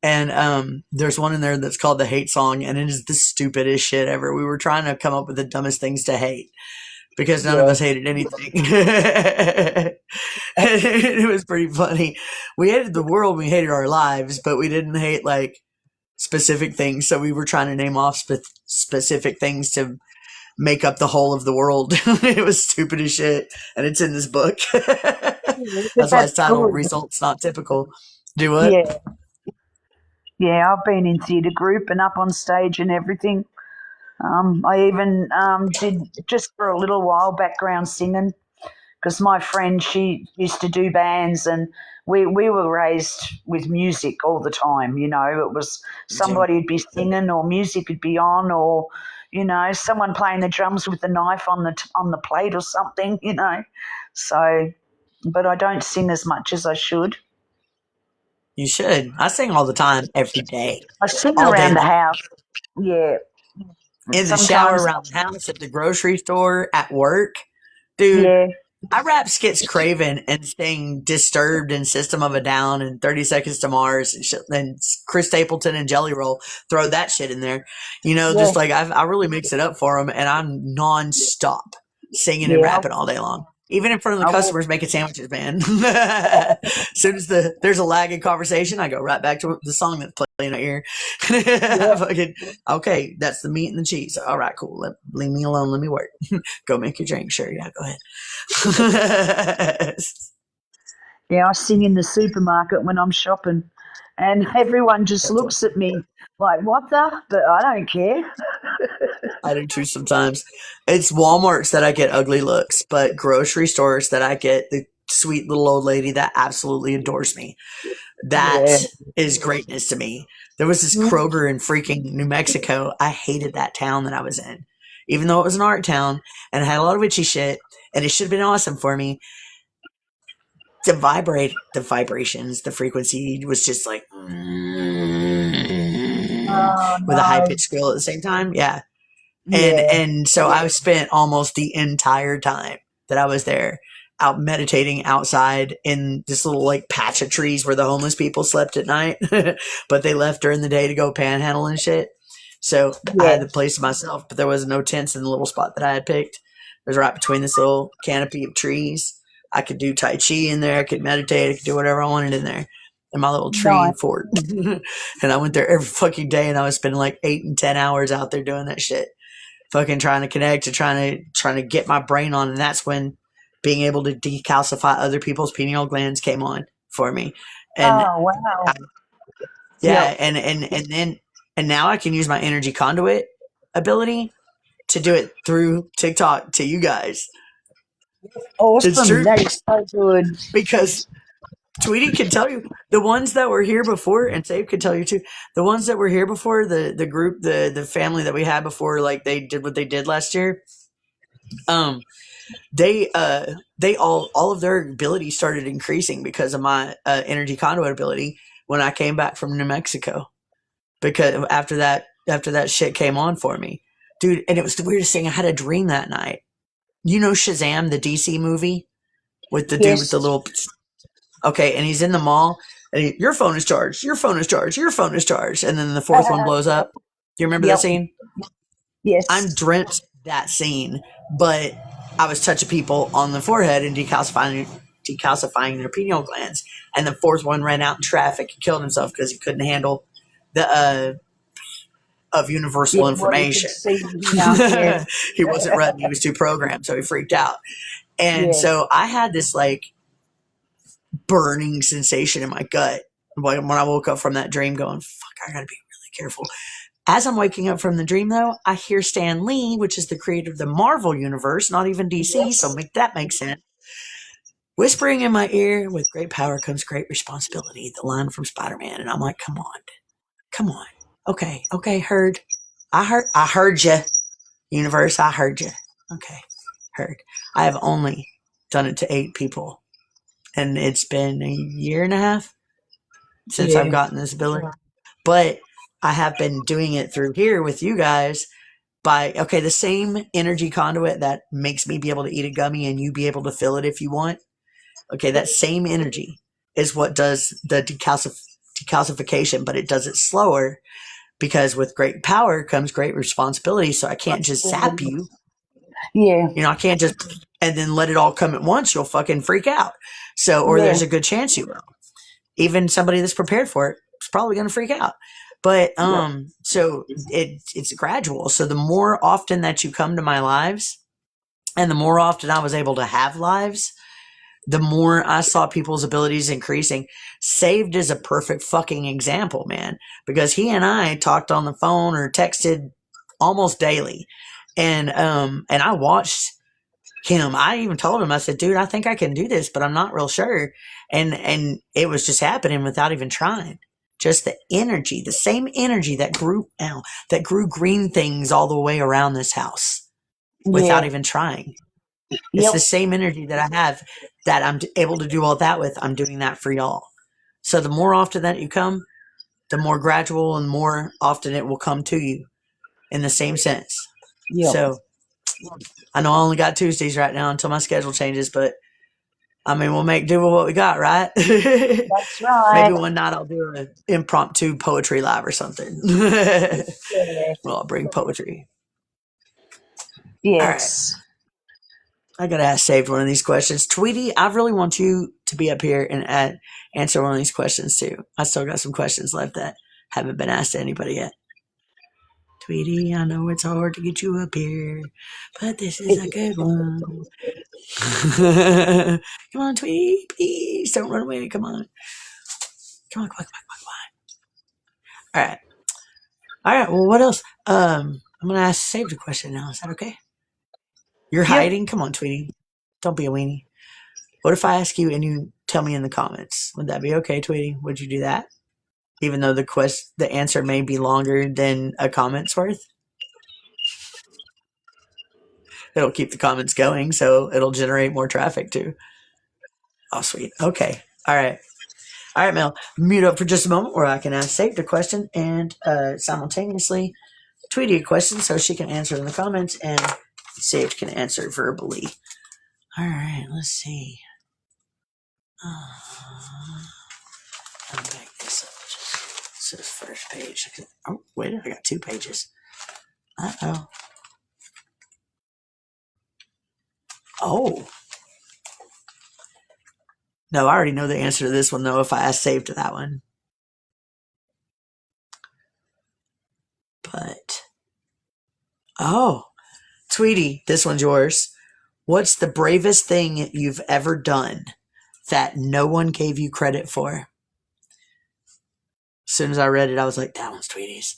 And there's one in there that's called the hate song, and it is the stupidest shit ever. We were trying to come up with the dumbest things to hate because none of us hated anything. It was pretty funny. We hated the world, we hated our lives, but we didn't hate like specific things. So we were trying to name off specific things to make up the whole of the world. It was stupid as shit, and it's in this book. That's why it's titled Results Not Typical. Do what? Yeah, I've been in theatre group and up on stage and everything. I even did, just for a little while, background singing, because my friend, she used to do bands, and we were raised with music all the time. You know, it was somebody would be singing, or music would be on, or someone playing the drums with the knife on the plate or something. So, but I don't sing as much as I should. You should. I sing all the time, every day. I sing all around day the long. house. Yeah. In the shower, around the house, at the grocery store, at work. Dude, Yeah. I rap Skits Craven and sing Disturbed and System of a Down and 30 Seconds to Mars and shit, and Chris Stapleton and Jelly Roll. Throw that shit in there. Just like I really mix it up for them, and I'm nonstop singing and rapping all day long. Even in front of the customers making sandwiches, man. As soon as there's a lag in conversation, I go right back to the song that's playing in my ear. Okay, that's the meat and the cheese. All right, cool. Leave me alone. Let me work. Go make your drink. Sure, yeah, go ahead. Yeah, I sing in the supermarket when I'm shopping, and everyone just looks at me like, what the? But I don't care. I do too sometimes. It's Walmarts that I get ugly looks, but grocery stores that I get the sweet little old lady that absolutely adores me. That is greatness to me. There was this Kroger in freaking New Mexico. I hated that town that I was in. Even though it was an art town and it had a lot of witchy shit, and it should have been awesome for me. The vibrations, the frequency was just like with a high-pitched squeal at the same time. Yeah. And so I spent almost the entire time that I was there out meditating outside in this little like patch of trees where the homeless people slept at night, but they left during the day to go panhandle and shit. So I had the Yes. place to myself, but there was no tents in the little spot that I had picked. It was right between this little canopy of trees. I could do Tai Chi in there. I could meditate. I could do whatever I wanted in there in my little tree Nice. fort. And I went there every fucking day, and I was spending like 8 and 10 hours out there doing that shit. Fucking trying to connect, and trying to get my brain on. And that's when being able to decalcify other people's pineal glands came on for me. And Oh, wow. yeah, Yep. and now I can use my energy conduit ability to do it through TikTok to you guys. It's Awesome. true, That is so good. because Tweety can tell you the ones that were here before, and Save could tell you too. The ones that were here before, the group, the family that we had before, like they did what they did last year. They all of their abilities started increasing because of my energy conduit ability when I came back from New Mexico. Because after that shit came on for me, dude, and it was the weirdest thing. I had a dream that night. You know Shazam, the DC movie with the dude with the Yes. little. Okay, and he's in the mall, and your phone is charged. Your phone is charged. Your phone is charged, and then the fourth one blows up. Do you remember that Yep. scene? I'm Yes. dreamt that scene, but I was touching people on the forehead and decalcifying their pineal glands, and the fourth one ran out in traffic and killed himself because he couldn't handle the of universal Yeah, what you could information. see now. Yes. He wasn't ready. He was too programmed, so he freaked out. And Yes. so I had this like burning sensation in my gut when I woke up from that dream, going, "Fuck, I gotta be really careful." As I'm waking up from the dream, though, I hear Stan Lee, which is the creator of the Marvel universe, not even DC, so Yes. make that make sense, whispering in my ear, "With great power comes great responsibility." The line from Spider-Man, and I'm like, "Come on, okay, heard, I heard you, universe, I heard you, okay, heard." I have only done it to 8 people, and it's been a year and a half since I've Yeah. gotten this ability, but I have been doing it through here with you guys by, okay, the same energy conduit that makes me be able to eat a gummy and you be able to fill it if you want. Okay, that same energy is what does the decalcification, but it does it slower because with great power comes great responsibility. So I can't just zap you. Yeah. You know, I can't just and then let it all come at once. You'll fucking freak out. So, or Yeah. there's a good chance you will. Even somebody that's prepared for it is probably going to freak out. But Yep. so it's gradual. So the more often that you come to my lives, and the more often I was able to have lives, the more I saw people's abilities increasing. Saved is a perfect fucking example, man, because he and I talked on the phone or texted almost daily, and I watched him. I even told him, I said, "Dude, I think I can do this, but I'm not real sure." And it was just happening without even trying. Just the energy, the same energy that grew green things all the way around this house without Yeah. even trying. It's the Yep. same energy that I have that I'm able to do all that with. I'm doing that for y'all. So the more often that you come, the more gradual and more often it will come to you in the same sense. Yep. So I know I only got Tuesdays right now until my schedule changes, but I mean, we'll make do with what we got, right? That's Maybe right. one night I'll do an impromptu poetry live or something. Yeah. Well, I'll bring poetry. All right. Yes. I got to ask Saved one of these questions. Tweety, I really want you to be up here and answer one of these questions too. I still got some questions left that haven't been asked to anybody yet. Tweety, I know it's hard to get you up here, but this is a good one. Come on, Tweety, please don't run away. Come on. Come on, come on. All right. All right. Well, what else? I'm going to ask Saved a question now. Is that okay? You're Yep. hiding? Come on, Tweety. Don't be a weenie. What if I ask you and you tell me in the comments? Would that be okay, Tweety? Would you do that? Even though the answer may be longer than a comment's worth? It'll keep the comments going, so it'll generate more traffic too. Oh, sweet. Okay. All right. All right, Mel. Mute up for just a moment where I can ask Saved a question and simultaneously Tweety a question so she can answer in the comments and Saved can answer verbally. All right. Let's see. I'll back this up just What's this first page? Oh, wait, I got 2 pages. Uh-oh. Oh. No, I already know the answer to this one, though, if I saved that one. But, oh, Tweety, this one's yours. What's the bravest thing you've ever done that no one gave you credit for? As soon as I read it, I was like, that one's Tweety's.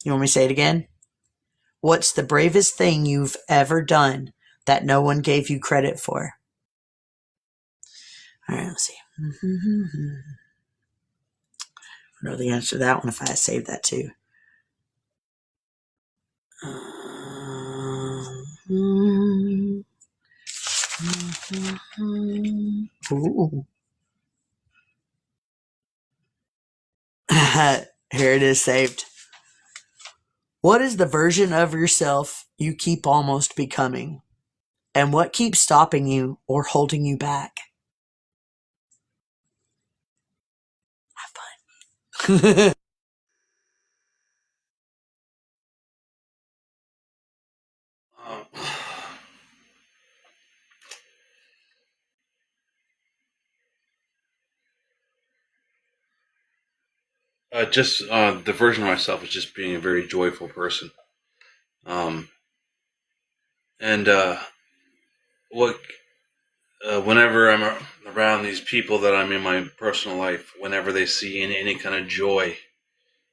You want me to say it again? What's the bravest thing you've ever done that no one gave you credit for? All right, let's see. I know the answer to that one if I had saved that too. Ooh. Here it is saved. What is the version of yourself you keep almost becoming? And what keeps stopping you or holding you back? Have fun. Just the version of myself is just being a very joyful person. And what whenever I'm around these people that I'm in my personal life, whenever they see any kind of joy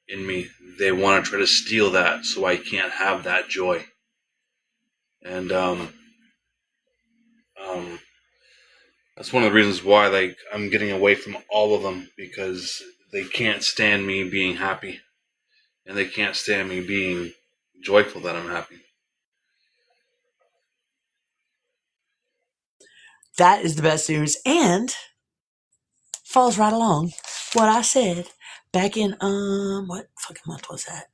in me, they want to try to steal that, so I can't have that joy. And that's one of the reasons why, like, I'm getting away from all of them, because they can't stand me being happy, and they can't stand me being joyful that I'm happy. That is the best news, and falls right along what I said back in what fucking month was that?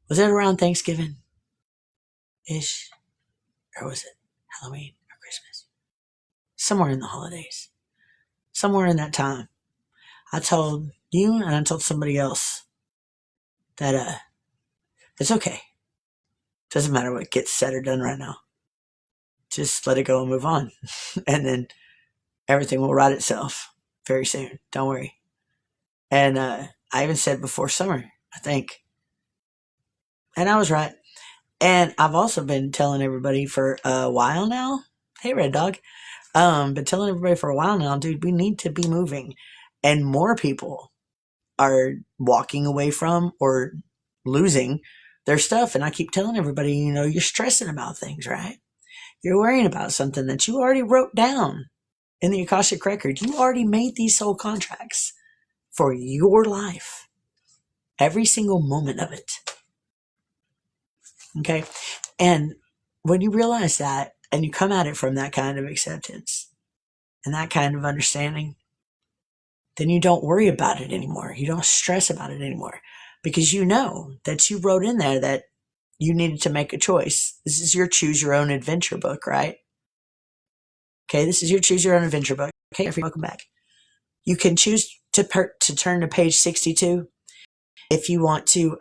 Was it around Thanksgiving ish, or was it Halloween or Christmas? Somewhere in the holidays, somewhere in that time, I told you and I told somebody else that it's okay. Doesn't matter what gets said or done right now. Just let it go and move on, and then everything will right itself very soon. Don't worry. And I even said before summer, I think. And I was right. And I've also been telling everybody for a while now. Hey, Red Dog. Been telling everybody for a while now, dude, we need to be moving. And more people are walking away from or losing their stuff. And I keep telling everybody, you're stressing about things, right? You're worrying about something that you already wrote down in the Akashic Record. You already made these soul contracts for your life. Every single moment of it. Okay? And when you realize that and you come at it from that kind of acceptance and that kind of understanding, then you don't worry about it anymore. You don't stress about it anymore, because you know that you wrote in there that you needed to make a choice. This is your choose your own adventure book, right? Okay, this is your choose your own adventure book. Okay, welcome back. You can choose to turn to page 62 if you want to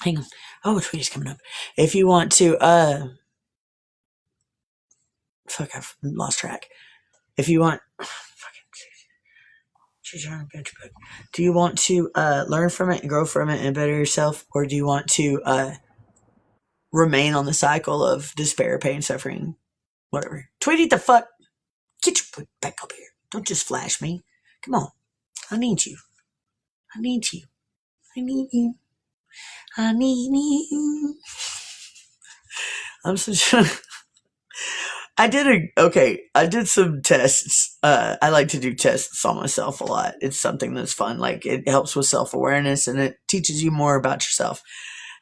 hang on. Oh, Tweety's coming up. If you want to fuck, I've lost track. If you want choose your own adventure book. Do you want to learn from it and grow from it and better yourself, or do you want to remain on the cycle of despair, pain, suffering, whatever? Tweety, the fuck, get your foot back up here. Don't just flash me. Come on, I need you. I need you. I need you. I need you. I'm so I did some tests. I like to do tests on myself a lot. It's something that's fun. Like, it helps with self-awareness and it teaches you more about yourself.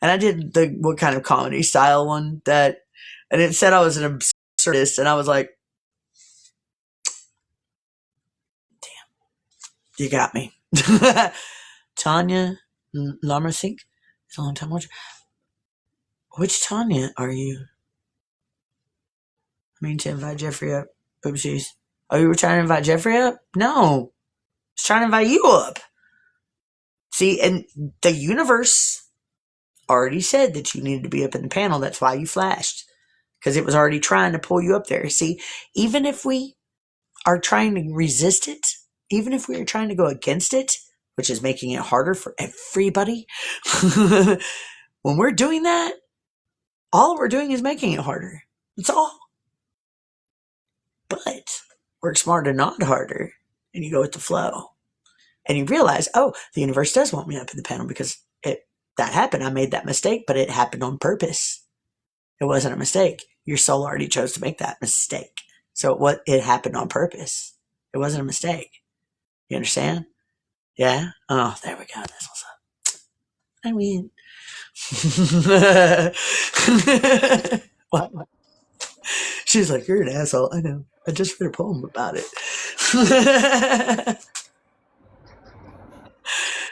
And I did the what kind of comedy style one and it said I was an absurdist, and I was like, damn, you got me. Tanya Lamersink is a long time watcher. Which Tanya are you? I mean to invite Jeffrey up. Oopsies. Oh, you were trying to invite Jeffrey up? No. I was trying to invite you up. See, and the universe already said that you needed to be up in the panel. That's why you flashed, because it was already trying to pull you up there. See, even if we are trying to resist it, even if we are trying to go against it, which is making it harder for everybody, when we're doing that, all we're doing is making it harder. That's all. But work smarter, not harder, and you go with the flow. And you realize, oh, the universe does want me up in the panel because that happened. I made that mistake, but it happened on purpose. It wasn't a mistake. Your soul already chose to make that mistake. So it happened on purpose. It wasn't a mistake. You understand? Yeah? Oh, there we go. That's what's up. I win. What? She's like, you're an asshole. I know. I just read a poem about it.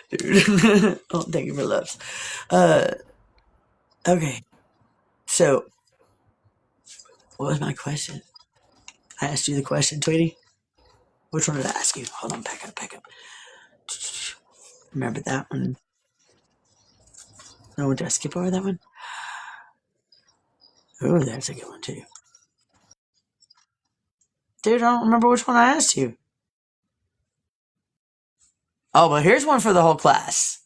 Dude. Oh, thank you for loves. Okay. So, what was my question? I asked you the question, Tweety. Which one did I ask you? Hold on, back up. Remember that one? No, did I skip over that one? Oh, that's a good one too. Dude, I don't remember which one I asked you. Oh, but here's one for the whole class.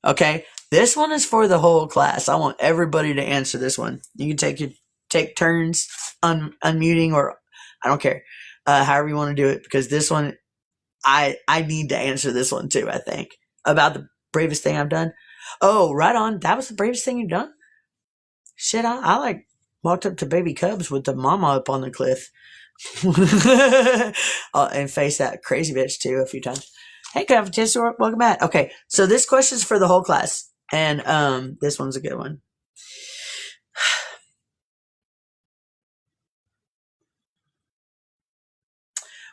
Okay, this one is for the whole class. I want everybody to answer this one. You can take turns unmuting, or I don't care, however you want to do it, because this one, I need to answer this one too. I think about the bravest thing I've done. Oh, right on. That was the bravest thing you've done. Shit, I like walked up to baby cubs with the mama up on the cliff, and faced that crazy bitch too a few times. Hey, Cavitist, welcome back. Okay, so this question's for the whole class, and this one's a good one.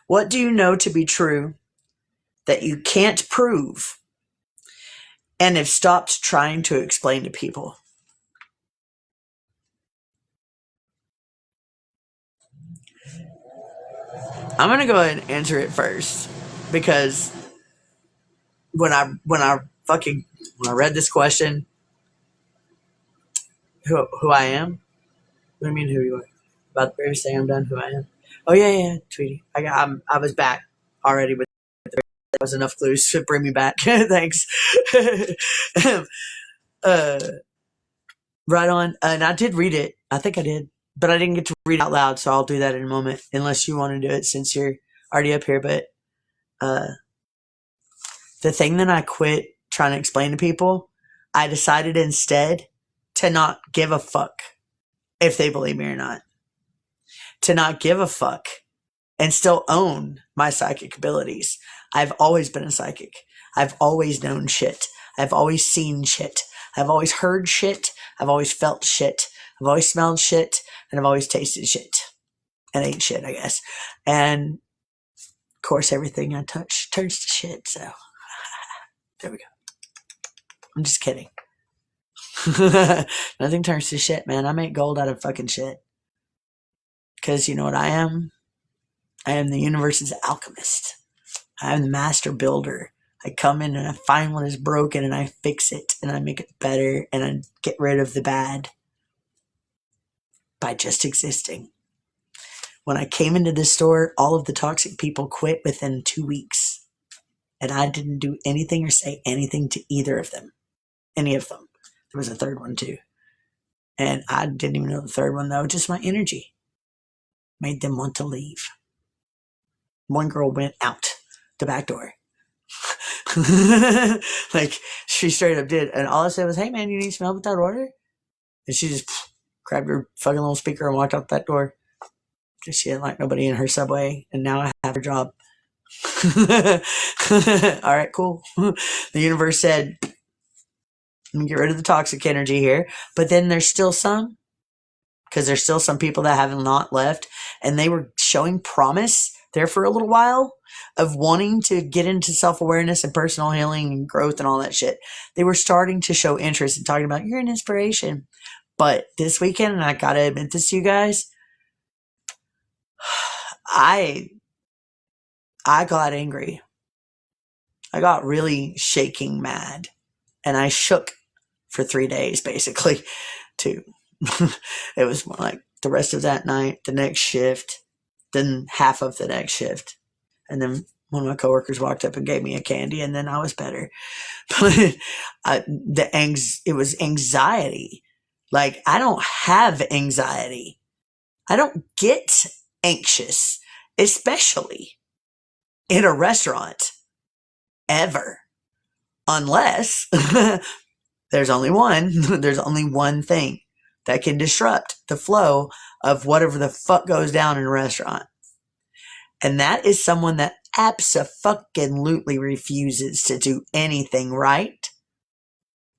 What do you know to be true that you can't prove and have stopped trying to explain to people? I'm gonna go ahead and answer it first, because when I read this question, who I am? What do you mean who you are? About the bravest thing I've done, who I am? Oh yeah, Tweety. I was back already, but there was enough clues to bring me back. Thanks. Right on. And I did read it. I think I did, but I didn't get to read it out loud, so I'll do that in a moment, unless you want to do it since you're already up here. But the thing that I quit trying to explain to people, I decided instead to not give a fuck if they believe me or not. To not give a fuck and still own my psychic abilities. I've always been a psychic. I've always known shit. I've always seen shit. I've always heard shit. I've always felt shit. I've always smelled shit. And I've always tasted shit. And ate shit, I guess. And, of course, everything I touch turns to shit, so there we go. I'm just kidding. Nothing turns to shit, man. I make gold out of fucking shit. Because you know what I am? I am the universe's alchemist. I am the master builder. I come in and I find what is broken and I fix it and I make it better and I get rid of the bad by just existing. When I came into this store, all of the toxic people quit within 2 weeks. And I didn't do anything or say anything to either of them. Any of them. There was a third one too. And I didn't even know the third one though. Just my energy made them want to leave. One girl went out the back door. Like, she straight up did. And all I said was, hey man, you need some help with that order? And she just grabbed her fucking little speaker and walked out that door. Because she didn't like nobody in her subway. And now I have her job. All right, cool. The universe said, let me get rid of the toxic energy here. But then there's still some. Because there's still some people that have not left. And they were showing promise there for a little while of wanting to get into self-awareness and personal healing and growth and all that shit. They were starting to show interest in talking about, you're an inspiration. But this weekend, and I gotta admit this to you guys, I got angry. I got really shaking mad. And I shook for 3 days, basically, too. It was more like the rest of that night, the next shift, then half of the next shift. And then one of my coworkers walked up and gave me a candy, and then I was better. But it was anxiety. Like, I don't have anxiety. I don't get anxious, especially in a restaurant, ever. Unless there's only one thing that can disrupt the flow of whatever the fuck goes down in a restaurant. And that is someone that abso-fucking-lutely refuses to do anything right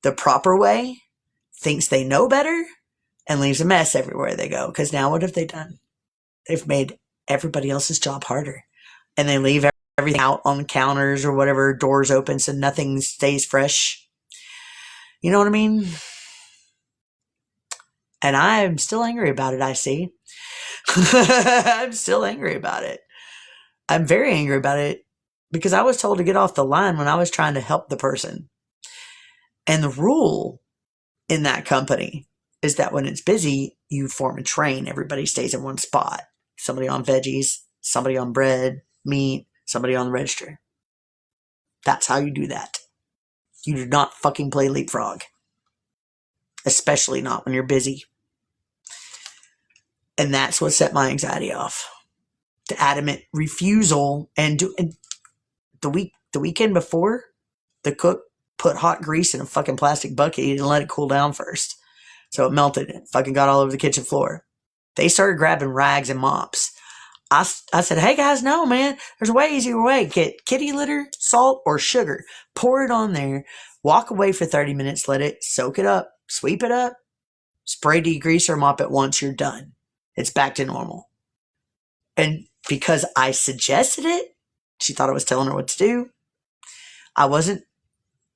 the proper way, thinks they know better, and leaves a mess everywhere they go. Because now what have they done? They've made everybody else's job harder. And they leave everything out on the counters or whatever, doors open so nothing stays fresh. You know what I mean? And I'm still angry about it, I see. I'm still angry about it. I'm very angry about it because I was told to get off the line when I was trying to help the person. And the rule in that company is that when it's busy, you form a train. Everybody stays in one spot. Somebody on veggies, somebody on bread, meat, somebody on the register. That's how you do that. You do not fucking play leapfrog. Especially not when you're busy. And that's what set my anxiety off. The adamant refusal. And the weekend before, the cook put hot grease in a fucking plastic bucket and let it cool down first. So it melted and fucking got all over the kitchen floor. They started grabbing rags and mops. I said, hey guys, no man, there's a way easier way. Get kitty litter, salt, or sugar. Pour it on there. Walk away for 30 minutes. Let it soak it up. Sweep it up. Spray degreaser or mop it once you're done. It's back to normal. And because I suggested it, she thought I was telling her what to do. I wasn't.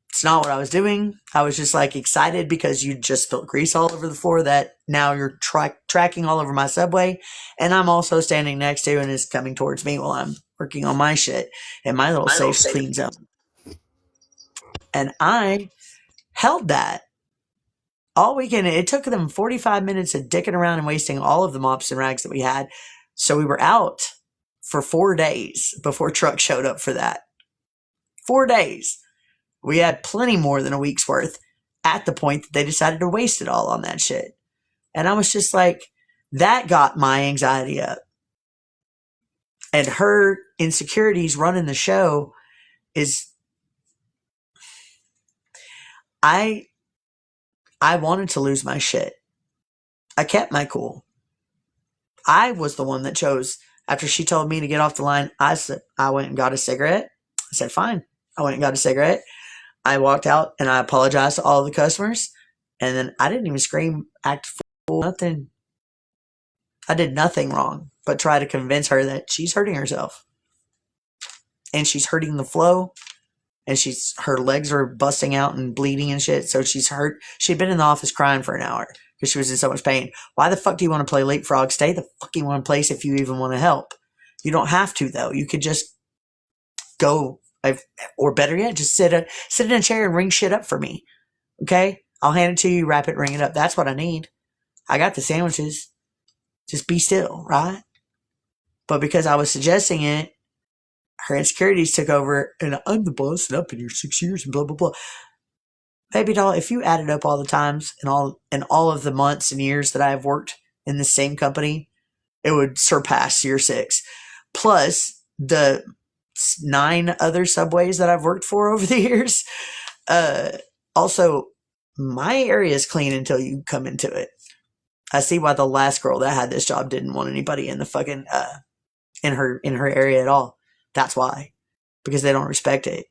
It's not what I was doing. I was just like excited because you just spilled grease all over the floor that now you're tracking all over my subway. And I'm also standing next to and is coming towards me while I'm working on my shit in my little safe clean zone. And I held that all weekend. It took them 45 minutes of dicking around and wasting all of the mops and rags that we had. So we were out for 4 days before truck showed up for that. 4 days. We had plenty more than a week's worth at the point that they decided to waste it all on that shit. And I was just like, that got my anxiety up. And her insecurities running the show is, I wanted to lose my shit. I kept my cool. I was the one that chose. After she told me to get off the line, I went and got a cigarette. I said, fine. I went and got a cigarette. I walked out and I apologized to all the customers. And then I didn't even scream, act fool, nothing. I did nothing wrong but try to convince her that she's hurting herself. And she's hurting the flow. And her legs are busting out and bleeding and shit. So she's hurt. She'd been in the office crying for an hour because she was in so much pain. Why the fuck do you want to play leapfrog? Stay the fucking one place if you even want to help. You don't have to though. You could just go, or better yet, just sit in a chair and ring shit up for me. Okay? I'll hand it to you, wrap it, ring it up. That's what I need. I got the sandwiches. Just be still, right? But because I was suggesting it, her insecurities took over, and I'm the boss, and I've been here 6 years, and blah, blah, blah. Baby doll, if you added up all the times and all of the months and years that I've worked in the same company, it would surpass year 6. Plus the 9 other subways that I've worked for over the years. Also, my area is clean until you come into it. I see why the last girl that had this job didn't want anybody in the fucking in her area at all. That's why. Because they don't respect it.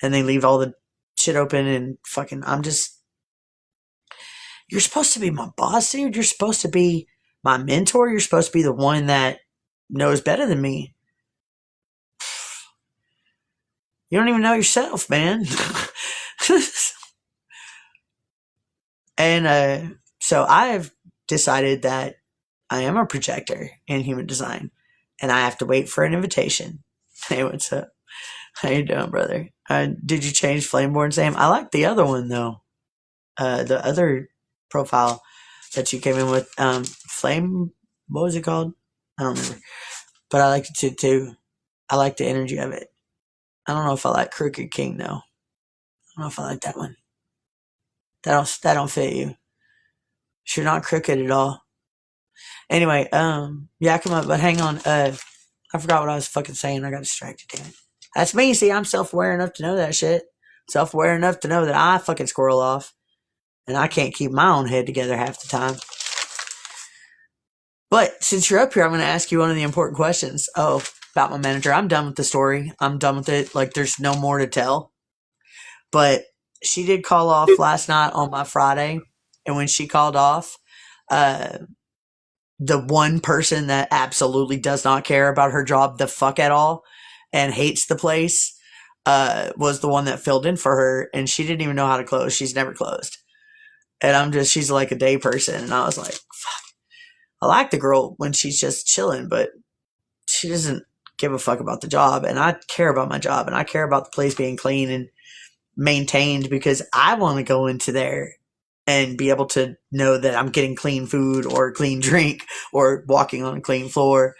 And they leave all the shit open and fucking, you're supposed to be my boss, dude. You're supposed to be my mentor. You're supposed to be the one that knows better than me. You don't even know yourself, man. And so I've decided that I am a projector in human design. And I have to wait for an invitation. Hey, what's up? How you doing, brother? Did you change Flameborn's name? I like the other one though. The other profile that you came in with, Flame. What was it called? I don't remember, but I liked it too. I like the energy of it. I don't know if I like Crooked King though. I don't know if I like that one. That don't fit you. You're not crooked at all. Anyway, yeah, come up, but hang on. I forgot what I was fucking saying. I got distracted. Damn it. That's me. See, I'm self-aware enough to know that shit. Self-aware enough to know that I fucking squirrel off, and I can't keep my own head together half the time. But since you're up here, I'm going to ask you one of the important questions. Oh, about my manager. I'm done with the story. I'm done with it. Like, there's no more to tell. But she did call off last night on my Friday, and when she called off, the one person that absolutely does not care about her job the fuck at all and hates the place was the one that filled in for her, and she didn't even know how to close. She's never closed. And she's like a day person, and I was like, fuck. I like the girl when she's just chilling, but she doesn't give a fuck about the job, and I care about my job, and I care about the place being clean and maintained because I want to go into there and be able to know that I'm getting clean food or clean drink or walking on a clean floor.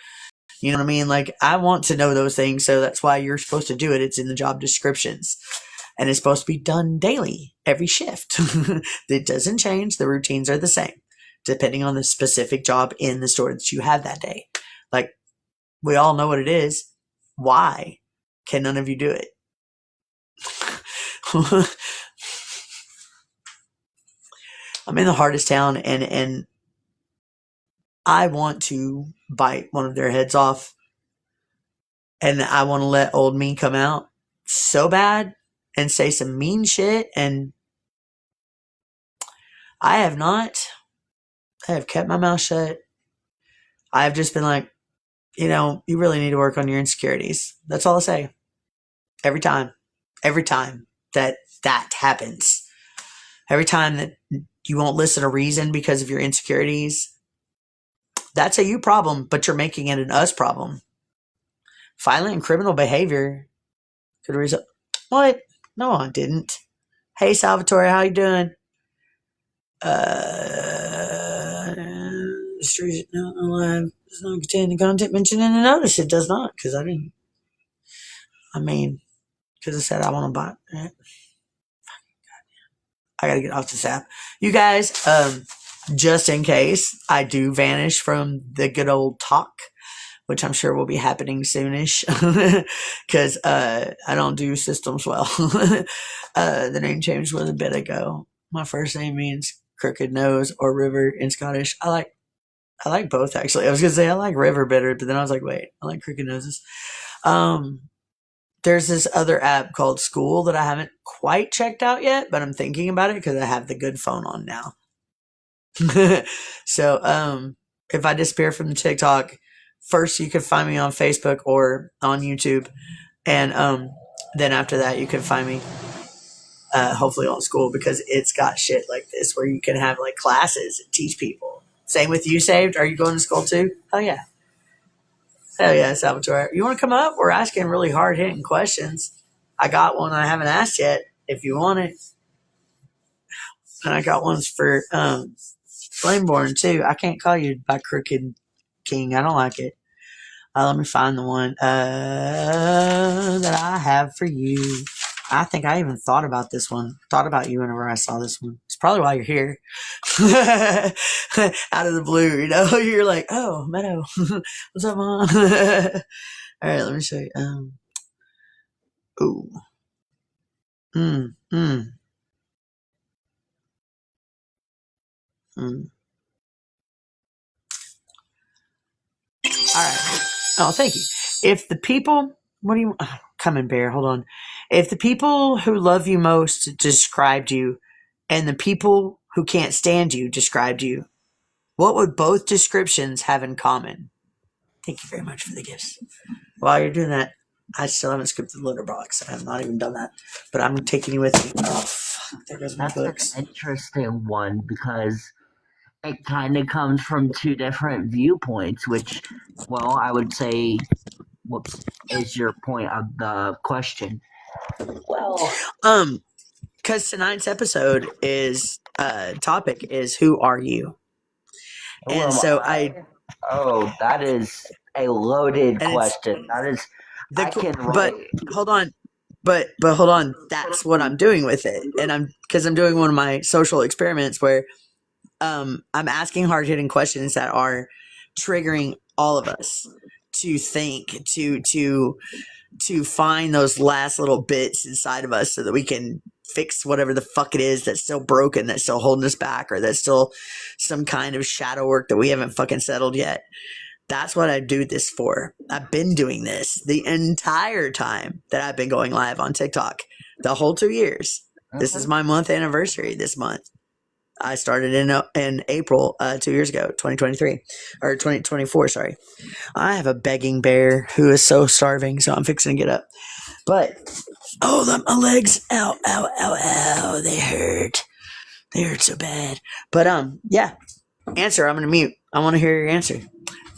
You know what I mean? Like, I want to know those things, so that's why you're supposed to do it. It's in the job descriptions, and it's supposed to be done daily, every shift. It doesn't change. The routines are the same, depending on the specific job in the store that you have that day. Like, we all know what it is. Why can none of you do it? I'm in the hardest town, and I want to bite one of their heads off, and I want to let old me come out so bad and say some mean shit, and I have not. I have kept my mouth shut. I have just been like, you really need to work on your insecurities. That's all I say. Every time that happens, every time that you won't listen to reason because of your insecurities, that's a you problem, but you're making it an us problem. Violent and criminal behavior could result. What? No, I didn't. Hey, Salvatore, how you doing? Street not alive does not contain the content mentioned in the notice. It does not, because I didn't. I mean, because I said I want to buy it. Right? I gotta get off this app. You guys, just in case I do vanish from the good old talk, which I'm sure will be happening soonish, because I don't do systems well. The name changed was a bit ago. My first name means crooked nose or river in Scottish. I like both, actually. I was gonna say I like river better, but then I was like, wait, I like crooked noses. There's this other app called School that I haven't quite checked out yet, but I'm thinking about it because I have the good phone on now. So, if I disappear from the TikTok, first you can find me on Facebook or on YouTube, and then after that you can find me hopefully on School, because it's got shit like this where you can have like classes and teach people. Same with you, Saved. Are you going to school too? Oh yeah. Hell yeah, Salvatore. You want to come up? We're asking really hard-hitting questions. I got one I haven't asked yet, if you want it. And I got ones for Flameborn, too. I can't call you by Crooked King. I don't like it. Let me find the one that I have for you. I think I even thought about this one. Thought about you whenever I saw this one. It's probably why you're here. Out of the blue, You're like, oh, Meadow. What's up, Mom? All right, let me show you. Ooh. Mm. All right. Oh, thank you. If the people, what do you, come in, Bear, hold on. If the people who love you most described you and the people who can't stand you described you, what would both descriptions have in common? Thank you very much for the gifts. While you're doing that, I still haven't scripted the litter box. I have not even done that, but I'm taking you with me. Oh, fuck, there goes my books. That's an interesting one, because it kind of comes from two different viewpoints, which, well, I would say is your point of the question? Well, Because tonight's episode is topic is who are you? Who And am so that is a loaded and it's question. That is, the I can but write. hold on. But hold on, that's what I'm doing with it. And I'm doing one of my social experiments where I'm asking hard-hitting questions that are triggering all of us to think, to find those last little bits inside of us so that we can fix whatever the fuck it is that's still broken, that's still holding us back, or that's still some kind of shadow work that we haven't fucking settled yet. That's what I do this for. I've been doing this the entire time that I've been going live on TikTok, the whole 2 years. This is my month anniversary this month. I started in April 2 years ago, 2023 or 2024. Sorry, I have a begging bear who is so starving, so I'm fixing to get up. But my legs, ow, ow, ow, ow, they hurt so bad. But yeah, answer. I'm gonna mute. I want to hear your answer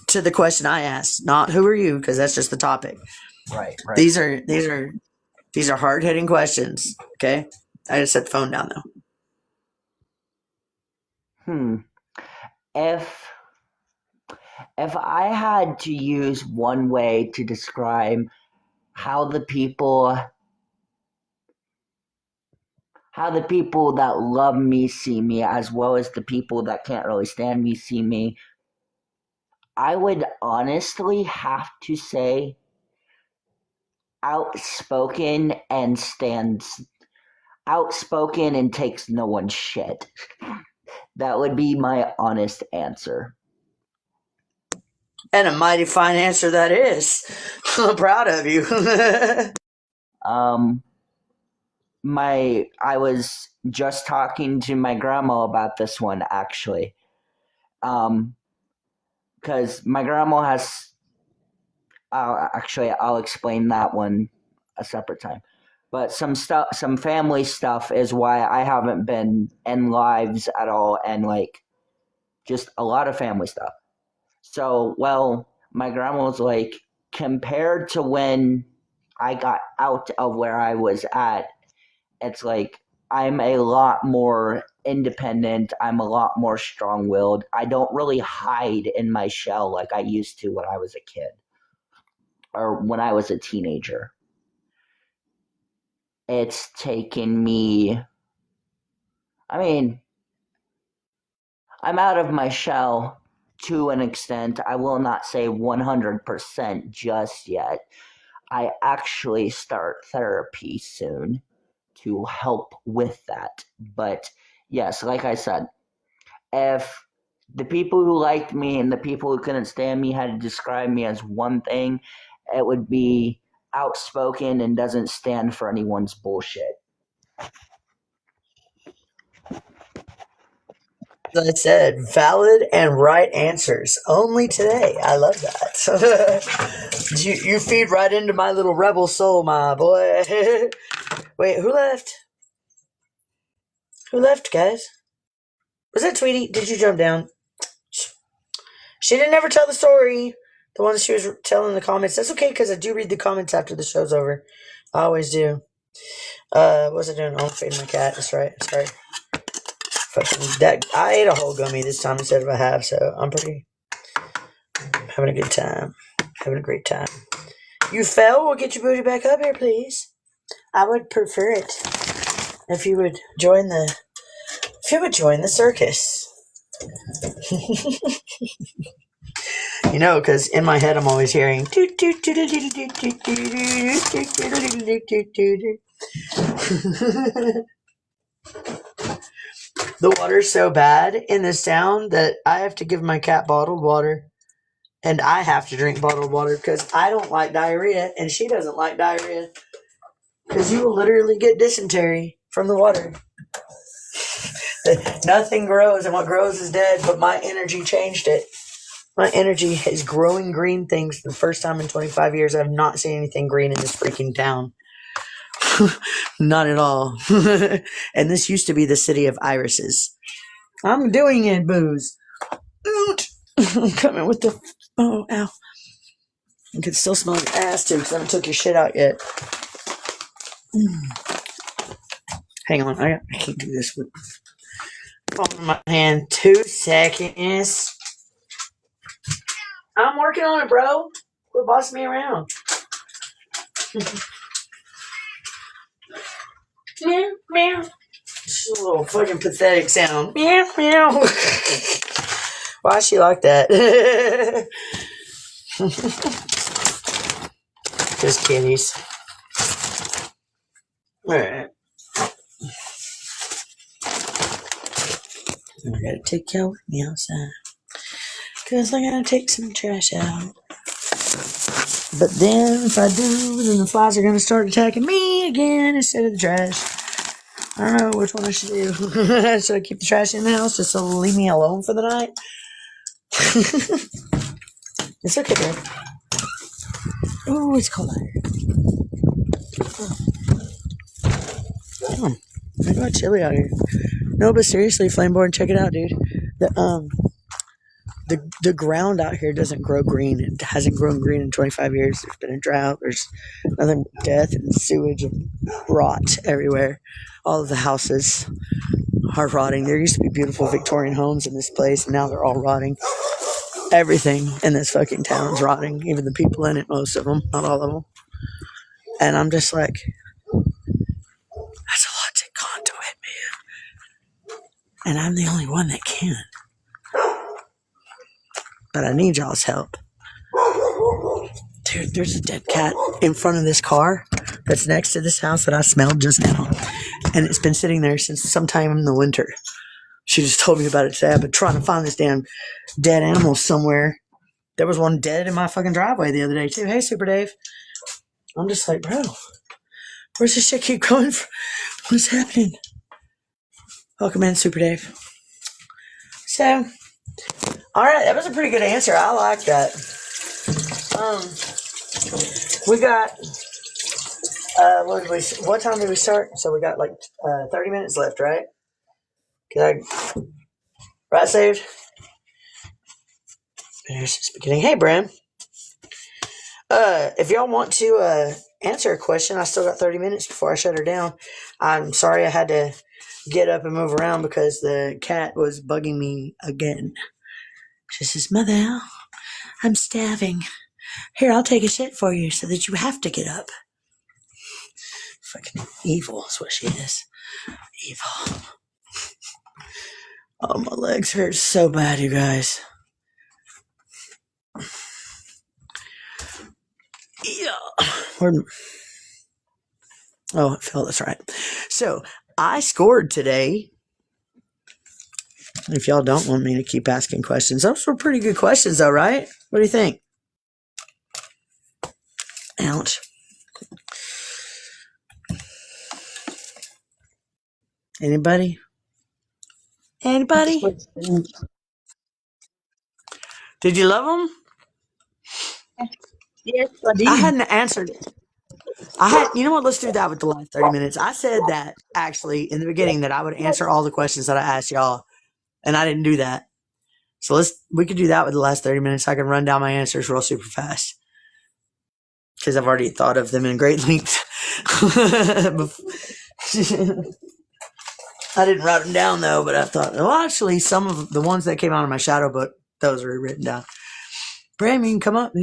to the question I asked, not who are you, because that's just the topic. Right. These are hard hitting questions. Okay, I just set the phone down though. If I had to use one way to describe how the people that love me see me, as well as the people that can't really stand me see me, I would honestly have to say outspoken and takes no one's shit. That would be my honest answer. And a mighty fine answer that is. I'm proud of you. I was just talking to my grandma about this one, actually. Because my grandma has... I'll explain that one a separate time. But some family stuff is why I haven't been in lives at all, and like just a lot of family stuff. So, my grandma was like, compared to when I got out of where I was at, it's like I'm a lot more independent. I'm a lot more strong-willed. I don't really hide in my shell like I used to when I was a kid or when I was a teenager. It's taken me... I mean, I'm out of my shell to an extent. I will not say 100% just yet. I actually start therapy soon to help with that. But yes, like I said, if the people who liked me and the people who couldn't stand me had to describe me as one thing, it would be outspoken and doesn't stand for anyone's bullshit. As I said, valid and right answers only today. I love that. you feed right into my little rebel soul, my boy. Wait, who left? Who left, guys? Was that Tweety? Did you jump down? She didn't ever tell the story. The one she was telling in the comments. That's okay, because I do read the comments after the show's over. I always do. What was I doing? Oh, I'm feeding my cat. That's right. Sorry. I ate a whole gummy this time instead of a half, so I'm having a good time. Having a great time. You fell? We'll get your booty back up here, please. I would prefer it if you would join the circus. You know, because in my head I'm always hearing the water's so bad in this town that I have to give my cat bottled water, and I have to drink bottled water because I don't like diarrhea and she doesn't like diarrhea, because you will literally get dysentery from the water. Nothing grows, and what grows is dead, but my energy changed it. My energy is growing green things for the first time in 25 years. I've not seen anything green in this freaking town. Not at all. And this used to be the city of irises. I'm doing it, booze. I'm coming with the... Oh, ow. You can still smell your ass too, because I haven't took your shit out yet. Hang on, I can't do this with phone in my hand. 2 seconds. I'm working on it, bro. Quit bossing me around. Meow, meow. It's a little fucking pathetic sound. Meow, meow. Why is she like that? Just kitties. Alright. I gotta take y'all with me outside. Because I gotta take some trash out. But then, if I do, then the flies are gonna start attacking me again instead of the trash. I don't know which one I should do. Should I keep the trash in the house just to leave me alone for the night? It's okay, babe. Oh, it's cold out here. Oh, I got chilly out here. No, but seriously, Flameborn, check it out, dude. The ground out here doesn't grow green. It hasn't grown green in 25 years. There's been a drought. There's nothing but death and sewage and rot everywhere. All of the houses are rotting. There used to be beautiful Victorian homes in this place, and now they're all rotting. Everything in this fucking town is rotting. Even the people in it, most of them, not all of them. And I'm just like, that's a lot to conduit, man. And I'm the only one that can. But I need y'all's help. Dude, there's a dead cat in front of this car that's next to this house that I smelled just now. And it's been sitting there since sometime in the winter. She just told me about it today. I've been trying to find this damn dead animal somewhere. There was one dead in my fucking driveway the other day, too. Hey, Super Dave. I'm just like, bro, where's this shit keep going from? What's happening? Welcome in, Super Dave. So, all right, that was a pretty good answer. I like that. We got, what time did we start? So we got like 30 minutes left, right? Right, saved? There's this beginning. Hey, Bram. If y'all want to answer a question, I still got 30 minutes before I shut her down. I'm sorry I had to get up and move around because the cat was bugging me again. She says, Mother, I'm starving. Here, I'll take a shit for you so that you have to get up. Fucking evil is what she is. Evil. Oh, my legs hurt so bad, you guys. Yeah. Oh, it fell. That's right. So, I scored today. If y'all don't want me to keep asking questions. Those were pretty good questions, though, right? What do you think? Ouch. Anybody? Anybody? Did you love them? Yes, I did. I hadn't answered it. You know what? Let's do that with the last 30 minutes. I said that actually in the beginning that I would answer all the questions that I asked y'all, and I didn't do that. So we could do that with the last 30 minutes. I can run down my answers real super fast because I've already thought of them in great length. I didn't write them down though, but I thought, well, actually, some of the ones that came out of my shadow book, those are written down. Bram, you can come up.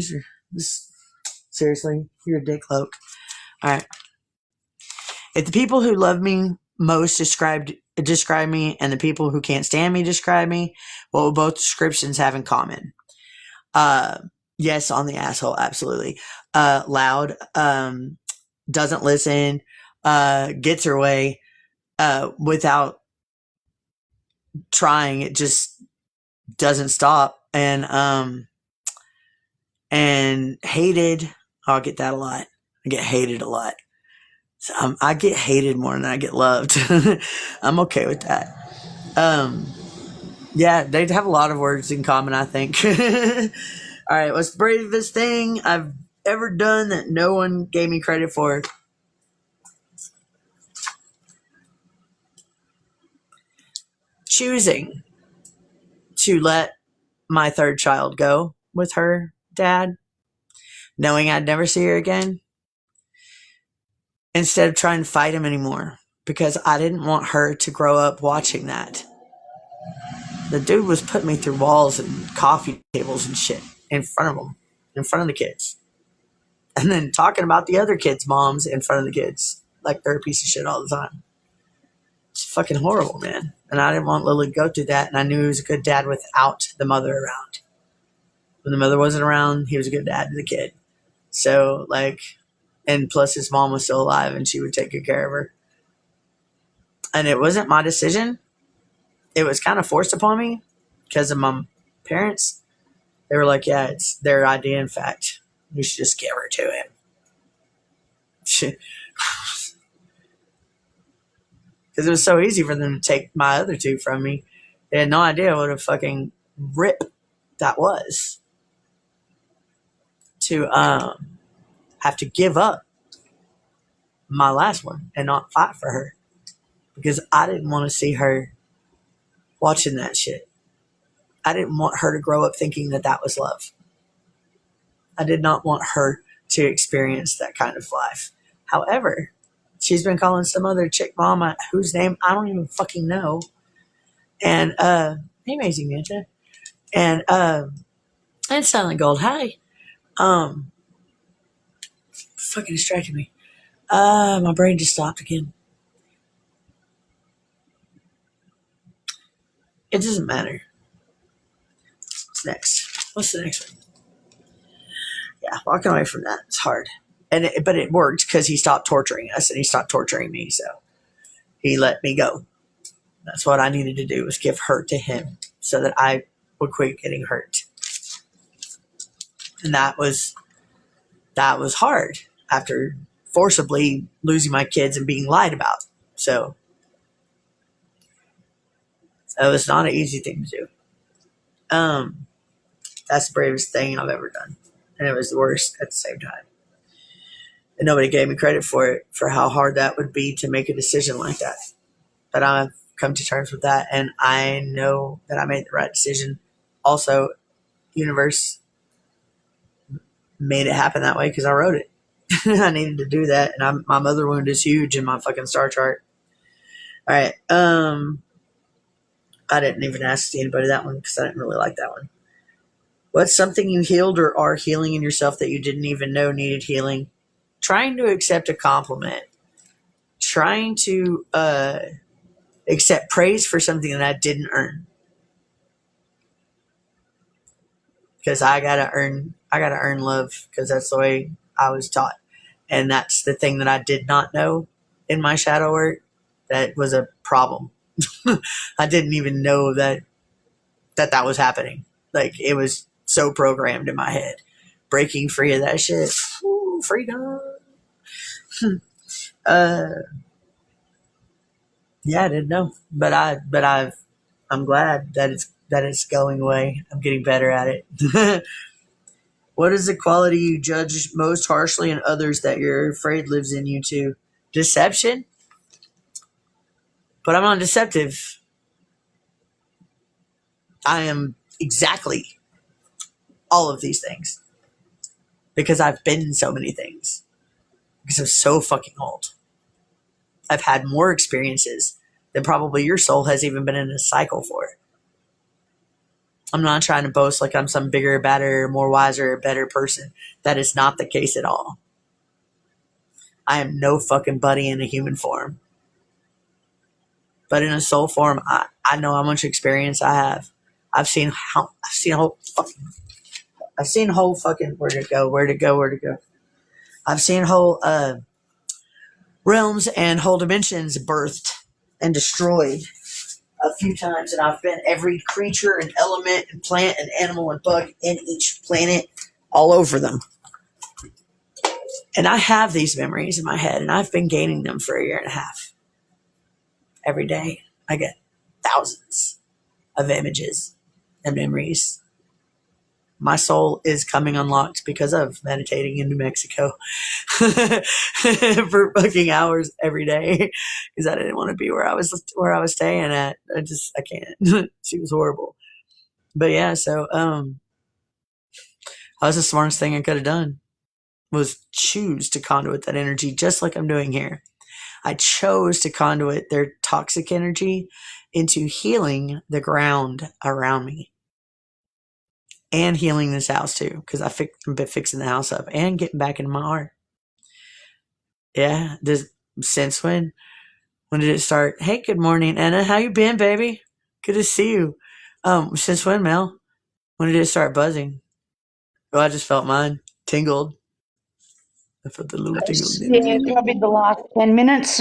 Seriously, you're a dick cloak. All right. If the people who love me most describe me, and the people who can't stand me describe me, what will both descriptions have in common? Yes, on the asshole, absolutely. Loud, doesn't listen, gets her way, without trying. It just doesn't stop. And hated. I'll get that a lot. I get hated a lot. So I get hated more than I get loved. I'm okay with that. Yeah, they have a lot of words in common, I think. All right, what's the bravest thing I've ever done that no one gave me credit for? Choosing to let my third child go with her dad knowing I'd never see her again, instead of trying to fight him anymore, because I didn't want her to grow up watching that. The dude was putting me through walls and coffee tables and shit in front of them, in front of the kids. And then talking about the other kids' moms in front of the kids like they're a piece of shit all the time. It's fucking horrible, man. And I didn't want Lily to go through that, and I knew he was a good dad without the mother around. When the mother wasn't around, he was a good dad to the kid. So, like, and plus his mom was still alive, and she would take good care of her. And it wasn't my decision. It was kind of forced upon me because of my parents. They were like, yeah, it's their idea, in fact. You should just give her to him. Because it was so easy for them to take my other two from me. They had no idea what a fucking rip that was. To have to give up my last one and not fight for her. Because I didn't want to see her watching that shit. I didn't want her to grow up thinking that that was love. I did not want her to experience that kind of life. However, she's been calling some other chick mama whose name I don't even fucking know. And, hey, Amazing Ninja. And Silent Gold, hi. Fucking distracted me. My brain just stopped again. It doesn't matter. What's next? What's the next one? Yeah, walking away from that. It's hard. But it worked because he stopped torturing us and he stopped torturing me. So he let me go. That's what I needed to do, was give her to him so that I would quit getting hurt. And that was hard after forcibly losing my kids and being lied about. So it was not an easy thing to do. That's the bravest thing I've ever done. And it was the worst at the same time. And nobody gave me credit for it, for how hard that would be to make a decision like that. But I've come to terms with that, and I know that I made the right decision. Also, universe made it happen that way because I wrote it. I needed to do that, and my mother wound is huge in my fucking star chart. All right. I didn't even ask anybody that one because I didn't really like that one. What's something you healed or are healing in yourself that you didn't even know needed healing? Trying to accept a compliment. Trying to accept praise for something that I didn't earn. Because I gotta earn love, because that's the way I was taught. And that's the thing that I did not know in my shadow work that was a problem. I didn't even know that was happening. Like, it was so programmed in my head. Breaking free of that shit. Ooh, freedom. Yeah, I didn't know. But I'm glad that it's going away. I'm getting better at it. What is the quality you judge most harshly in others that you're afraid lives in you too? Deception? But I'm not deceptive. I am exactly all of these things. Because I've been so many things. Because I'm so fucking old. I've had more experiences than probably your soul has even been in a cycle for. I'm not trying to boast like I'm some bigger, badder, more wiser, better person. That is not the case at all. I am no fucking buddy in a human form. But in a soul form, I know how much experience I have. I've seen whole fucking where to go. I've seen whole realms and whole dimensions birthed and destroyed a few times, and I've been every creature and element and plant and animal and bug in each planet, all over them. And I have these memories in my head, and I've been gaining them for a year and a half. Every day I get thousands of images and memories. My soul is coming unlocked because of meditating in New Mexico for fucking hours every day, because I didn't want to be where I was staying at. I can't. She was horrible. But yeah, so That was the smartest thing I could have done, was choose to conduit that energy just like I'm doing here. I chose to conduit their toxic energy into healing the ground around me and healing this house too, because I've been fixing the house up and getting back into my art. Yeah, since when? When did it start? Hey, good morning, Anna. How you been, baby? Good to see you. Since when, Mel? When did it start buzzing? Oh, I just felt mine tingled. I felt the little tingle. Yeah, probably the last 10 minutes.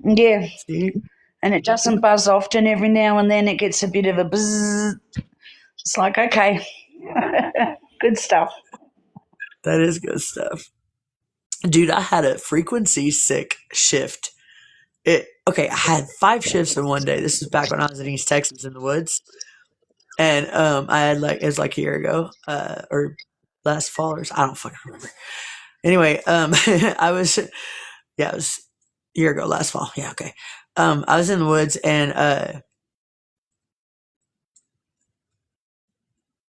Yeah. See? And it doesn't buzz often. Every now and then it gets a bit of a buzz. It's like, okay, good stuff. That is good stuff. Dude, I had a frequency sick shift. I had 5 shifts in one day. This was back when I was in East Texas in the woods. And I had it was like a year ago, or last fall, or I don't fucking remember. Anyway, it was a year ago, last fall. Yeah, okay. I was in the woods and I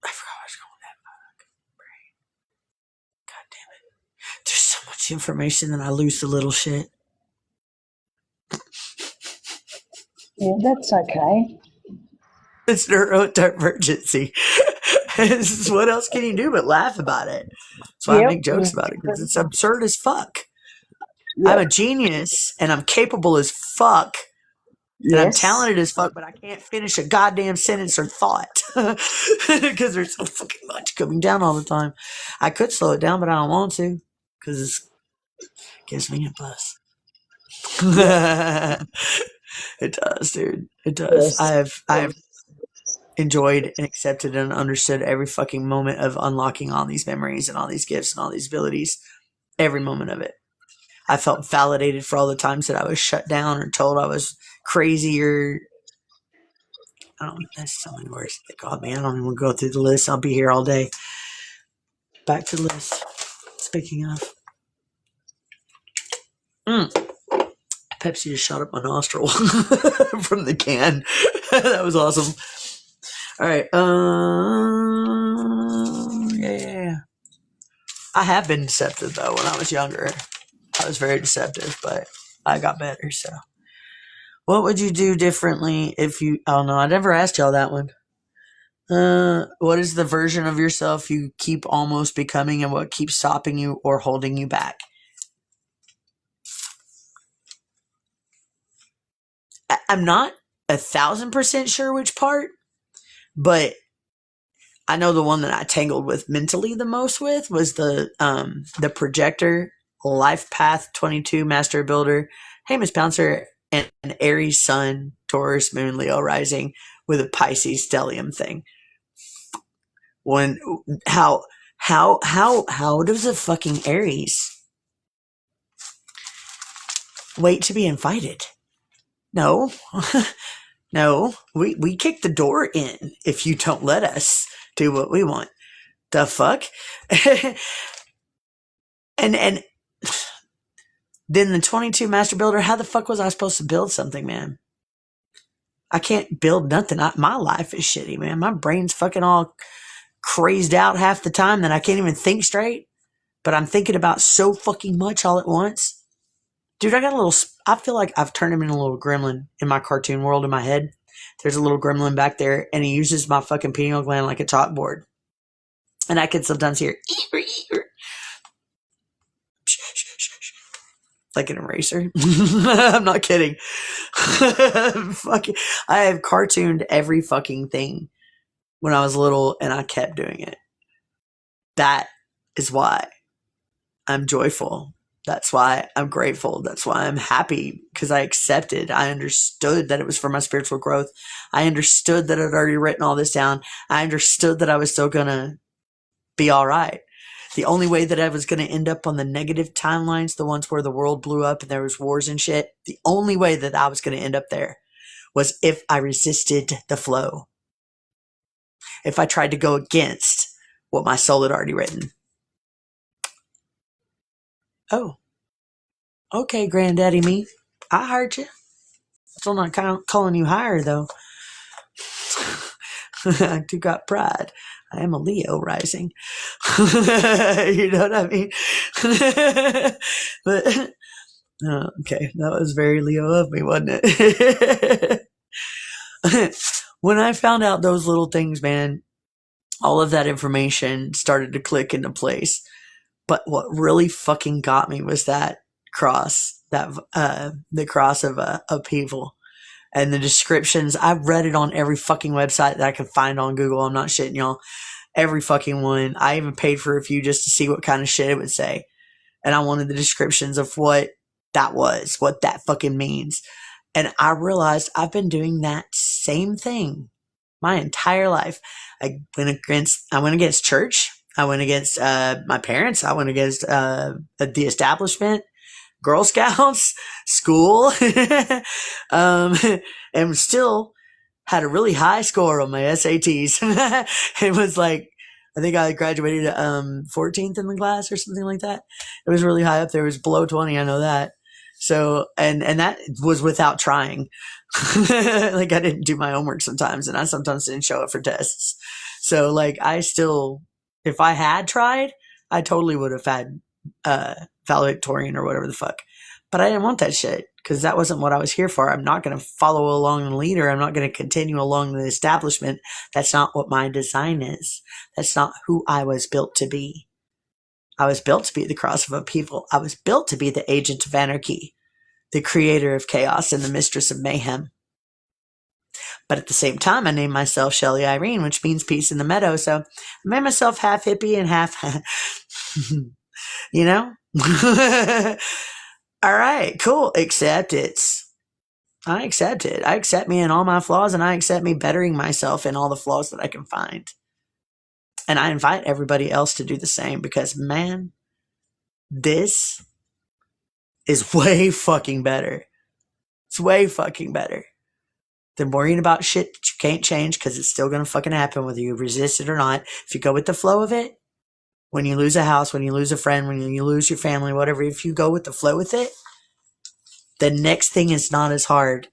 forgot where I was going with that. God damn it. There's so much information that I lose the little shit. Yeah, that's okay. It's neurodivergency. What else can you do but laugh about it? That's why I make jokes about it, because it's absurd as fuck. Yep. I'm a genius and I'm capable as fuck. And I'm talented as fuck, but I can't finish a goddamn sentence or thought because there's so fucking much coming down all the time. I could slow it down, but I don't want to because it gives me a buzz. It does, dude. It does. Yes. I have enjoyed and accepted and understood every fucking moment of unlocking all these memories and all these gifts and all these abilities. Every moment of it. I felt validated for all the times that I was shut down or told I was crazy or that's so many words they called me. I don't even go through the list. I'll be here all day. Back to the list. Speaking of. Pepsi just shot up my nostril from the can. That was awesome. All right. Yeah. I have been deceptive, though, when I was younger. I was very deceptive, but I got better, so. What would you do differently if you... Oh, no, I never asked y'all that one. What is the version of yourself you keep almost becoming, and what keeps stopping you or holding you back? I'm not 1,000% sure which part, but I know the one that I tangled with mentally the most with was the projector, life path 22 master builder. Hey, Miss Bouncer, and an Aries sun, Taurus moon, Leo rising with a Pisces stellium thing. How does a fucking Aries wait to be invited? No. No, we kick the door in if you don't let us do what we want. The fuck? and then the 22 master builder, how the fuck was I supposed to build something, man? I can't build nothing. My life is shitty, man. My brain's fucking all crazed out half the time that I can't even think straight. But I'm thinking about so fucking much all at once. Dude, I feel like I've turned him into a little gremlin in my cartoon world in my head. There's a little gremlin back there, and he uses my fucking pineal gland like a chalkboard. And I can sometimes hear, like an eraser. I'm not kidding. I have cartooned every fucking thing when I was little, and I kept doing it. That is why I'm joyful. That's why I'm grateful. That's why I'm happy, because I accepted. I understood that it was for my spiritual growth. I understood that I'd already written all this down. I understood that I was still going to be all right. The only way that I was going to end up on the negative timelines, the ones where the world blew up and there was wars and shit, the only way that I was going to end up there was if I resisted the flow. If I tried to go against what my soul had already written. Oh, okay, Granddaddy me. I heard you. Still not calling you higher, though. I do got pride. I am a Leo rising. You know what I mean? But okay, that was very Leo of me, wasn't it? When I found out those little things, man, all of that information started to click into place. But what really fucking got me was that cross, the cross of upheaval, and the descriptions. I've read it on every fucking website that I could find on Google. I'm not shitting y'all. Every fucking one. I even paid for a few just to see what kind of shit it would say. And I wanted the descriptions of what that was, what that fucking means. And I realized I've been doing that same thing my entire life. I went against church. I went against my parents. I went against the establishment, Girl Scouts, school, and still had a really high score on my SATs. It was like, I think I graduated 14th in the class or something like that. It was really high up there. It was below 20. I know that. So, and that was without trying. Like, I didn't do my homework sometimes, and I sometimes didn't show up for tests. So, like, if I had tried, I totally would have had valedictorian or whatever the fuck. But I didn't want that shit because that wasn't what I was here for. I'm not going to follow along the leader. I'm not going to continue along the establishment. That's not what my design is. That's not who I was built to be. I was built to be the cross of upheaval. I was built to be the agent of anarchy, the creator of chaos and the mistress of mayhem. But at the same time, I named myself Shelly Irene, which means peace in the meadow. So I made myself half hippie and half, you know? All right, cool. Accept it. I accept it. I accept me and all my flaws, and I accept me bettering myself in all the flaws that I can find. And I invite everybody else to do the same because, man, this is way fucking better. It's way fucking better than worrying about shit that you can't change because it's still going to fucking happen whether you resist it or not. If you go with the flow of it, when you lose a house, when you lose a friend, when you lose your family, whatever, if you go with the flow with it, the next thing is not as hard.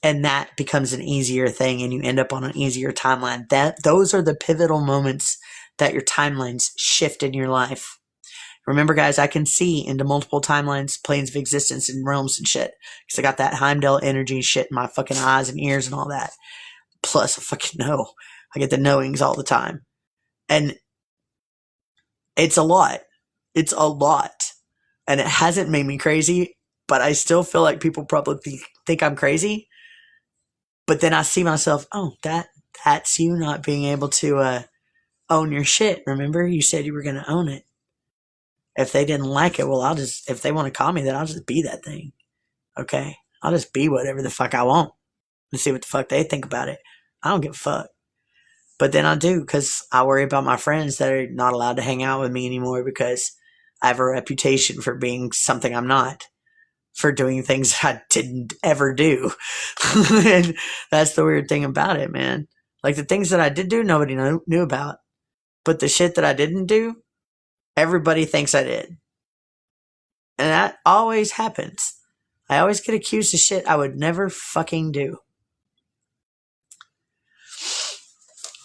And that becomes an easier thing and you end up on an easier timeline. Those are the pivotal moments that your timelines shift in your life. Remember, guys, I can see into multiple timelines, planes of existence, and realms and shit. Because I got that Heimdall energy shit in my fucking eyes and ears and all that. Plus, I fucking know. I get the knowings all the time. And it's a lot. It's a lot. And it hasn't made me crazy, but I still feel like people probably think I'm crazy. But then I see myself, oh, that's you not being able to own your shit. Remember, you said you were going to own it. If they didn't like it, well, if they want to call me that, I'll just be that thing. Okay? I'll just be whatever the fuck I want and see what the fuck they think about it. I don't give a fuck. But then I do because I worry about my friends that are not allowed to hang out with me anymore because I have a reputation for being something I'm not. For doing things I didn't ever do. And that's the weird thing about it, man. Like the things that I did do, nobody knew about. But the shit that I didn't do, everybody thinks I did. And that always happens. I always get accused of shit I would never fucking do.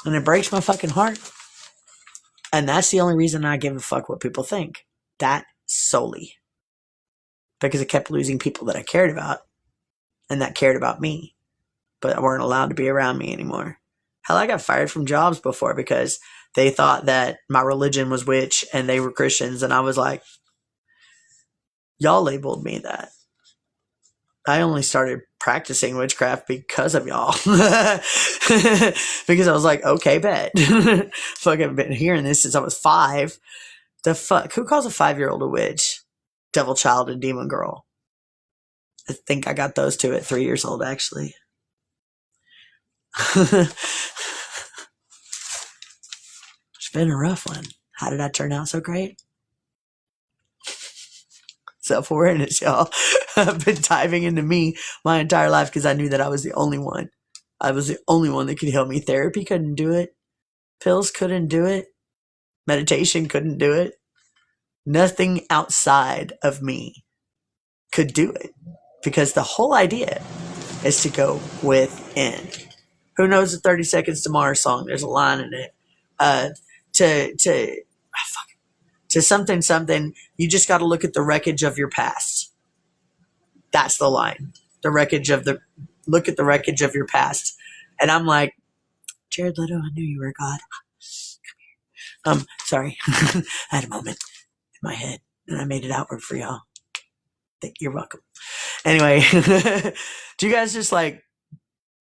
And it breaks my fucking heart. And that's the only reason I give a fuck what people think. That solely. Because I kept losing people that I cared about and that cared about me, but weren't allowed to be around me anymore. Hell, I got fired from jobs before because they thought that my religion was witch and they were Christians. And I was like, y'all labeled me that. I only started practicing witchcraft because of y'all. Because I was like, okay, bet. Fuck, I've been hearing this since I was 5. The fuck? Who calls a 5-year-old a witch? Devil child and demon girl. I think I got those two at 3 years old, actually. It's been a rough one. How did I turn out so great? Self-awareness, y'all. I've been diving into me my entire life because I knew that I was the only one. I was the only one that could heal me. Therapy couldn't do it. Pills couldn't do it. Meditation couldn't do it. Nothing outside of me could do it because the whole idea is to go within. Who knows the 30 Seconds to Mars song? There's a line in it uh, to something. You just got to look at the wreckage of your past. That's the line. Look at the wreckage of your past. And I'm like, Jared Leto, I knew you were God. Sorry. I had a moment in my head and I made it outward for y'all. You're welcome. Anyway, do you guys just like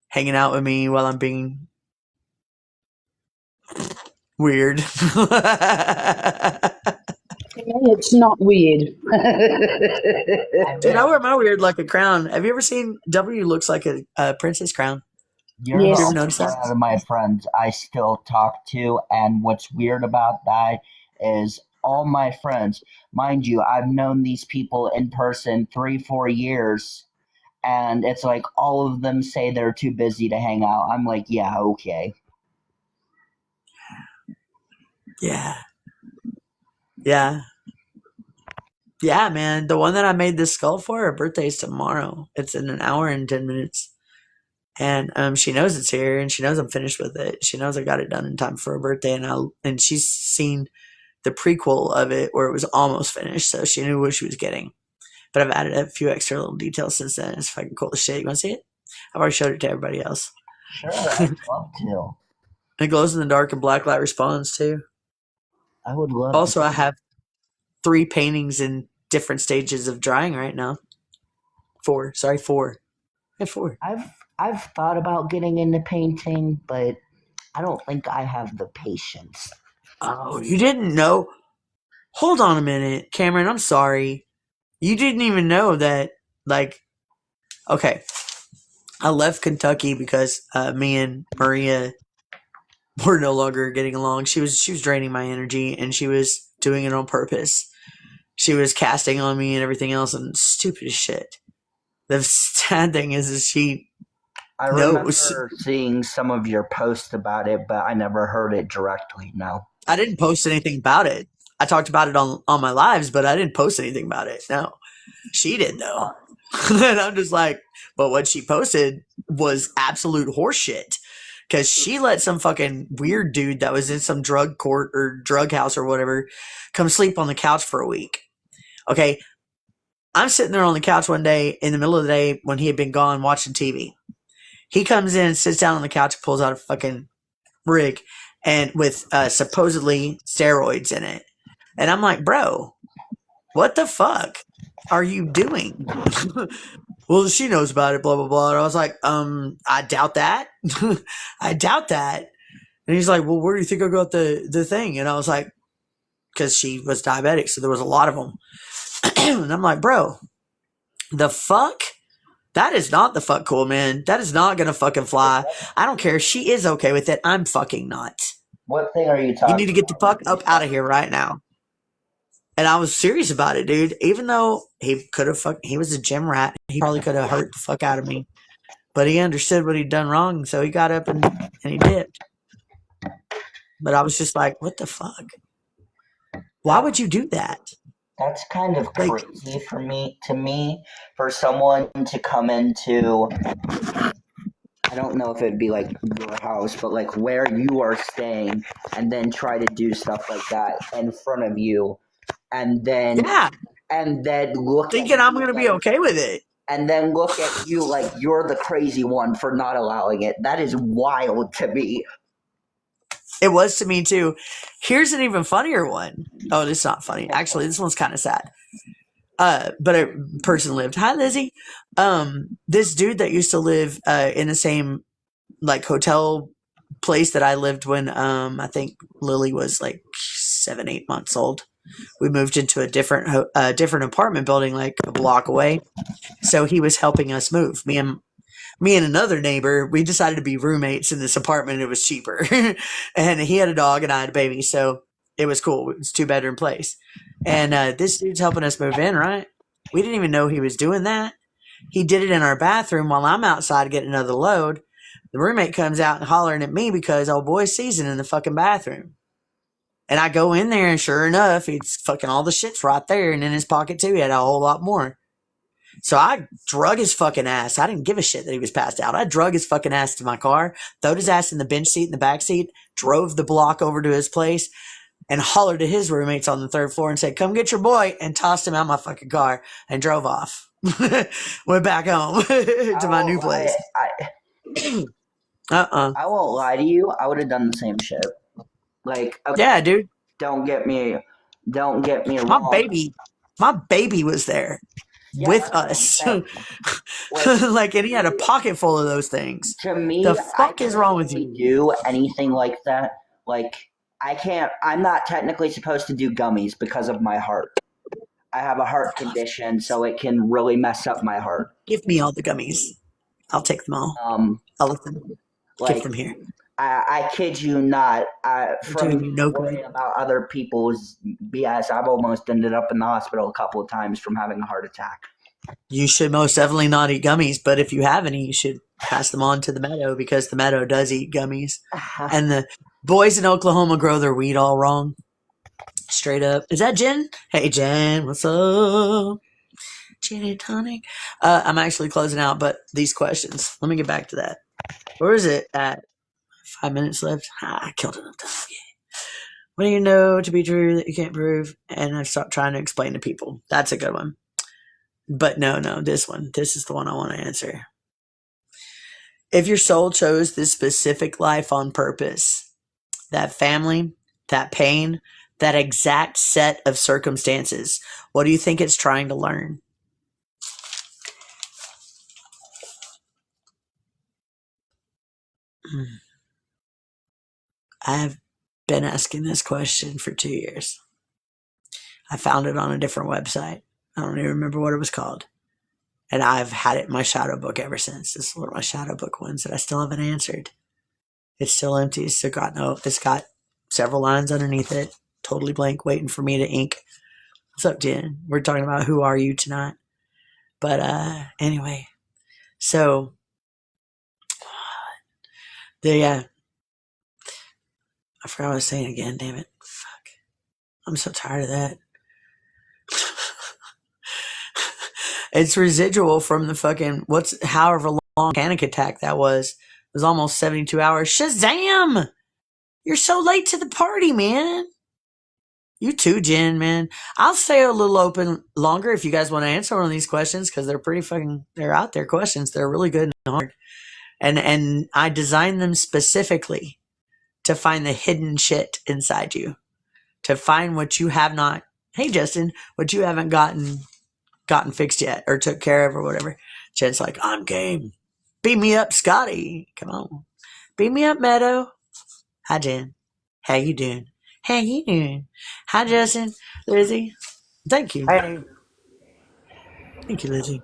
hanging out with me while I'm being weird? It's not weird. Dude, I wear my weird like a crown. Have you ever seen W looks like a princess crown? You're Yes. the You ever only notice one that? out of my friends I still talk to, and what's weird about that is all my friends, mind you, I've known these people in person 3-4 years, and it's like all of them say they're too busy to hang out. I'm like, yeah, okay. Yeah. Yeah, man. The one that I made this skull for, her birthday is tomorrow. It's in an hour and 10 minutes. And she knows it's here and she knows I'm finished with it. She knows I got it done in time for her birthday, and she's seen the prequel of it where it was almost finished, so she knew what she was getting. But I've added a few extra little details since then. It's fucking cool as shit. You want to see it? I've already showed it to everybody else. Sure, I'd love to. It glows in the dark and black light responds too. I would love Also, to. I have 3 paintings in different stages of drying right now. 4. Sorry, 4. I have 4. I've thought about getting into painting, but I don't think I have the patience. Oh, you didn't know? Hold on a minute, Cameron. I'm sorry. You didn't even know that, like, okay. I left Kentucky because me and Maria were no longer getting along. She was draining my energy, and she was doing it on purpose. She was casting on me and everything else, and stupid as shit. The sad thing is she I knows. remember seeing some of your posts about it, but I never heard it directly. No. I didn't post anything about it. I talked about it on my lives, but I didn't post anything about it. No, she did though. And I'm just like, but what she posted was absolute horseshit. Because she let some fucking weird dude that was in some drug court or drug house or whatever come sleep on the couch for a week. Okay. I'm sitting there on the couch one day in the middle of the day when he had been gone watching TV. He comes in, sits down on the couch, pulls out a fucking rig and with supposedly steroids in it. And I'm like, bro, what the fuck are you doing? Well, she knows about it, blah, blah, blah. And I was like, I doubt that. I doubt that. And he's like, well, where do you think I got the thing? And I was like, because she was diabetic, so there was a lot of them. And I'm like, bro, the fuck? That is not the fuck cool, man. That is not going to fucking fly. I don't care. She is okay with it. I'm fucking not. What thing are you talking You need to get the fuck up out of here right now. And I was serious about it, dude. Even though he could have he was a gym rat. He probably could have hurt the fuck out of me. But he understood what he'd done wrong, so he got up and he dipped. But I was just like, what the fuck? Why would you do that? That's kind of Like, crazy to me, for someone to come into, I don't know if it'd be like your house, but like where you are staying, and then try to do stuff like that in front of you, and then yeah, look thinking I'm going to be okay with it. and then look at you like you're the crazy one for not allowing it. That is wild to me. It was to me too. Here's an even funnier one. Oh, this is not funny. Actually, this one's kind of sad. But a person lived. Hi, Lizzie. This dude that used to live in the same like hotel place that I lived when I think Lily was like 7-8 months old. We moved into a different apartment building like a block away. So he was helping us move. Me and another neighbor, we decided to be roommates in this apartment. It was cheaper. And he had a dog and I had a baby. So it was cool. It was a 2-bedroom place. And this dude's helping us move in, right? We didn't even know he was doing that. He did it in our bathroom while I'm outside getting another load. The roommate comes out and hollering at me because old boy's season in the fucking bathroom. And I go in there and sure enough, it's fucking all the shit's right there. And in his pocket too, he had a whole lot more. So I drug his fucking ass. I didn't give a shit that he was passed out. I drug his fucking ass to my car, throwed his ass in the bench seat in the back seat, drove the block over to his place, and hollered at his roommates on the third floor and said, "Come get your boy," and tossed him out my fucking car and drove off. Went back home to my new place. I won't lie to you. I would have done the same shit. Like, Yeah, dude. don't get me wrong. My baby was there with us. Like, and he had a pocket full of those things. To me, the fuck is wrong with you? Do anything like that? Like, I can't. I'm not technically supposed to do gummies because of my heart. I have a heart condition, so it can really mess up my heart. Give me all the gummies. I'll take them all. I'll let them. Give them here. I kid you not. From worrying about other people's BS, I've almost ended up in the hospital a couple of times from having a heart attack. You should most definitely not eat gummies, but if you have any, you should pass them on to the Meadow, because the Meadow does eat gummies. And the boys in Oklahoma grow their weed all wrong. Straight up. Is that Jen? Hey, Jen, what's up? Gin and tonic. I'm actually closing out, but these questions, let me get back to that. Where is it at? 5 minutes left. I killed enough time. Yeah. What do you know to be true that you can't prove? And I've stopped trying to explain to people. That's a good one. But no, this one. This is the one I want to answer. If your soul chose this specific life on purpose, that family, that pain, that exact set of circumstances, what do you think it's trying to learn? I've been asking this question for 2 years. I found it on a different website. I don't even remember what it was called. And I've had it in my shadow book ever since. This is one of my shadow book ones that I still haven't answered. It's still empty. It's got several lines underneath it. Totally blank, waiting for me to ink. What's up, Jen? We're talking about who are you tonight. But anyway. So I forgot what I was saying again, damn it. Fuck. I'm so tired of that. It's residual from the fucking, however long panic attack that was. It was almost 72 hours. Shazam! You're so late to the party, man. You too, Jen, man. I'll stay a little open longer if you guys want to answer one of these questions, because they're out there questions. They're really good and hard. And I designed them specifically to find the hidden shit inside you, to find what you have not, hey Justin, what you haven't gotten fixed yet or took care of or whatever. Jen's like, I'm game. Beat me up, Scotty. Come on. Beat me up, Meadow. Hi, Jen. How you doing? How you doing? Hi, Justin. Lizzie. Thank you. Hey. Thank you, Lizzie.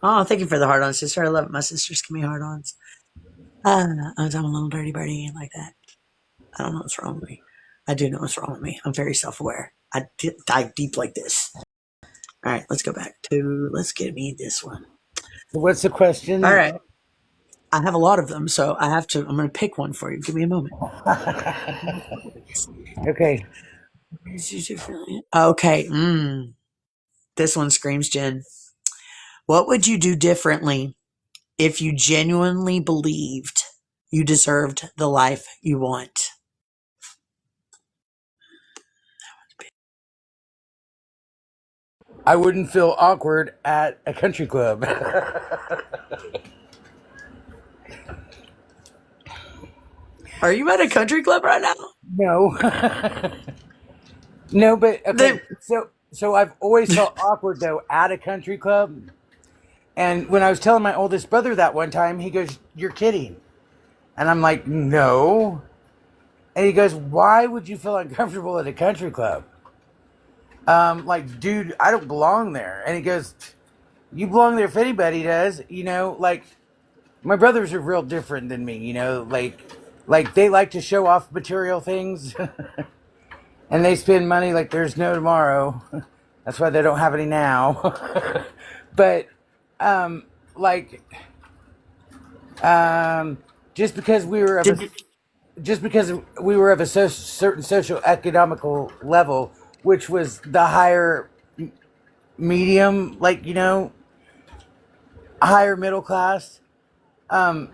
Oh, thank you for the hard-on, sister. I love it. My sisters give me hard-ons. I'm a little dirty birdie like that. I don't know what's wrong with me. I do know what's wrong with me. I'm very self-aware. I dive deep like this. All right, let's go back to, let's get me this one. What's the question? All right. I have a lot of them, so I'm going to pick one for you. Give me a moment. Okay. Okay. This one screams, Jen. What would you do differently if you genuinely believed you deserved the life you want? I wouldn't feel awkward at a country club. Are you at a country club right now? No. No, but okay. So I've always felt awkward though at a country club. And when I was telling my oldest brother that one time, he goes, "You're kidding." And I'm like, "No." And he goes, "Why would you feel uncomfortable at a country club?" Like, dude, I don't belong there. And he goes, "You belong there if anybody does." You know, like, my brothers are real different than me, you know, like they like to show off material things. And they spend money like there's no tomorrow. That's why they don't have any now. But, just because we were of a certain social economical level, which was the higher medium, like, higher middle class. Doesn't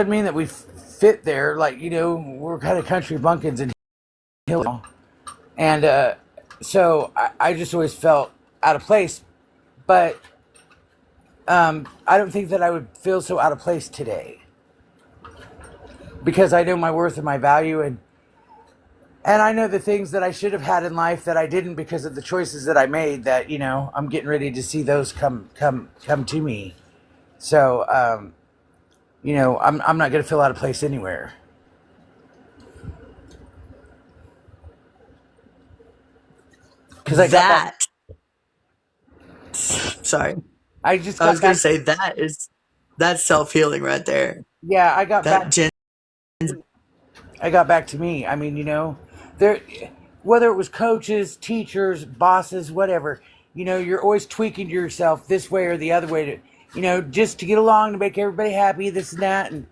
mean that we fit there. Like, we're kind of country bumpkins and hill. And so I just always felt out of place. But I don't think that I would feel so out of place today. Because I know my worth and my value, and I know the things that I should have had in life that I didn't because of the choices that I made, that, I'm getting ready to see those come to me. So, I'm not going to feel out of place anywhere. Because I got That. Sorry. I just I got was going back. to say that's self-healing right there. Yeah, I got That back. I got back to me. I mean, there, whether it was coaches, teachers, bosses, whatever, you're always tweaking yourself this way or the other way to, just to get along, to make everybody happy, this and that. And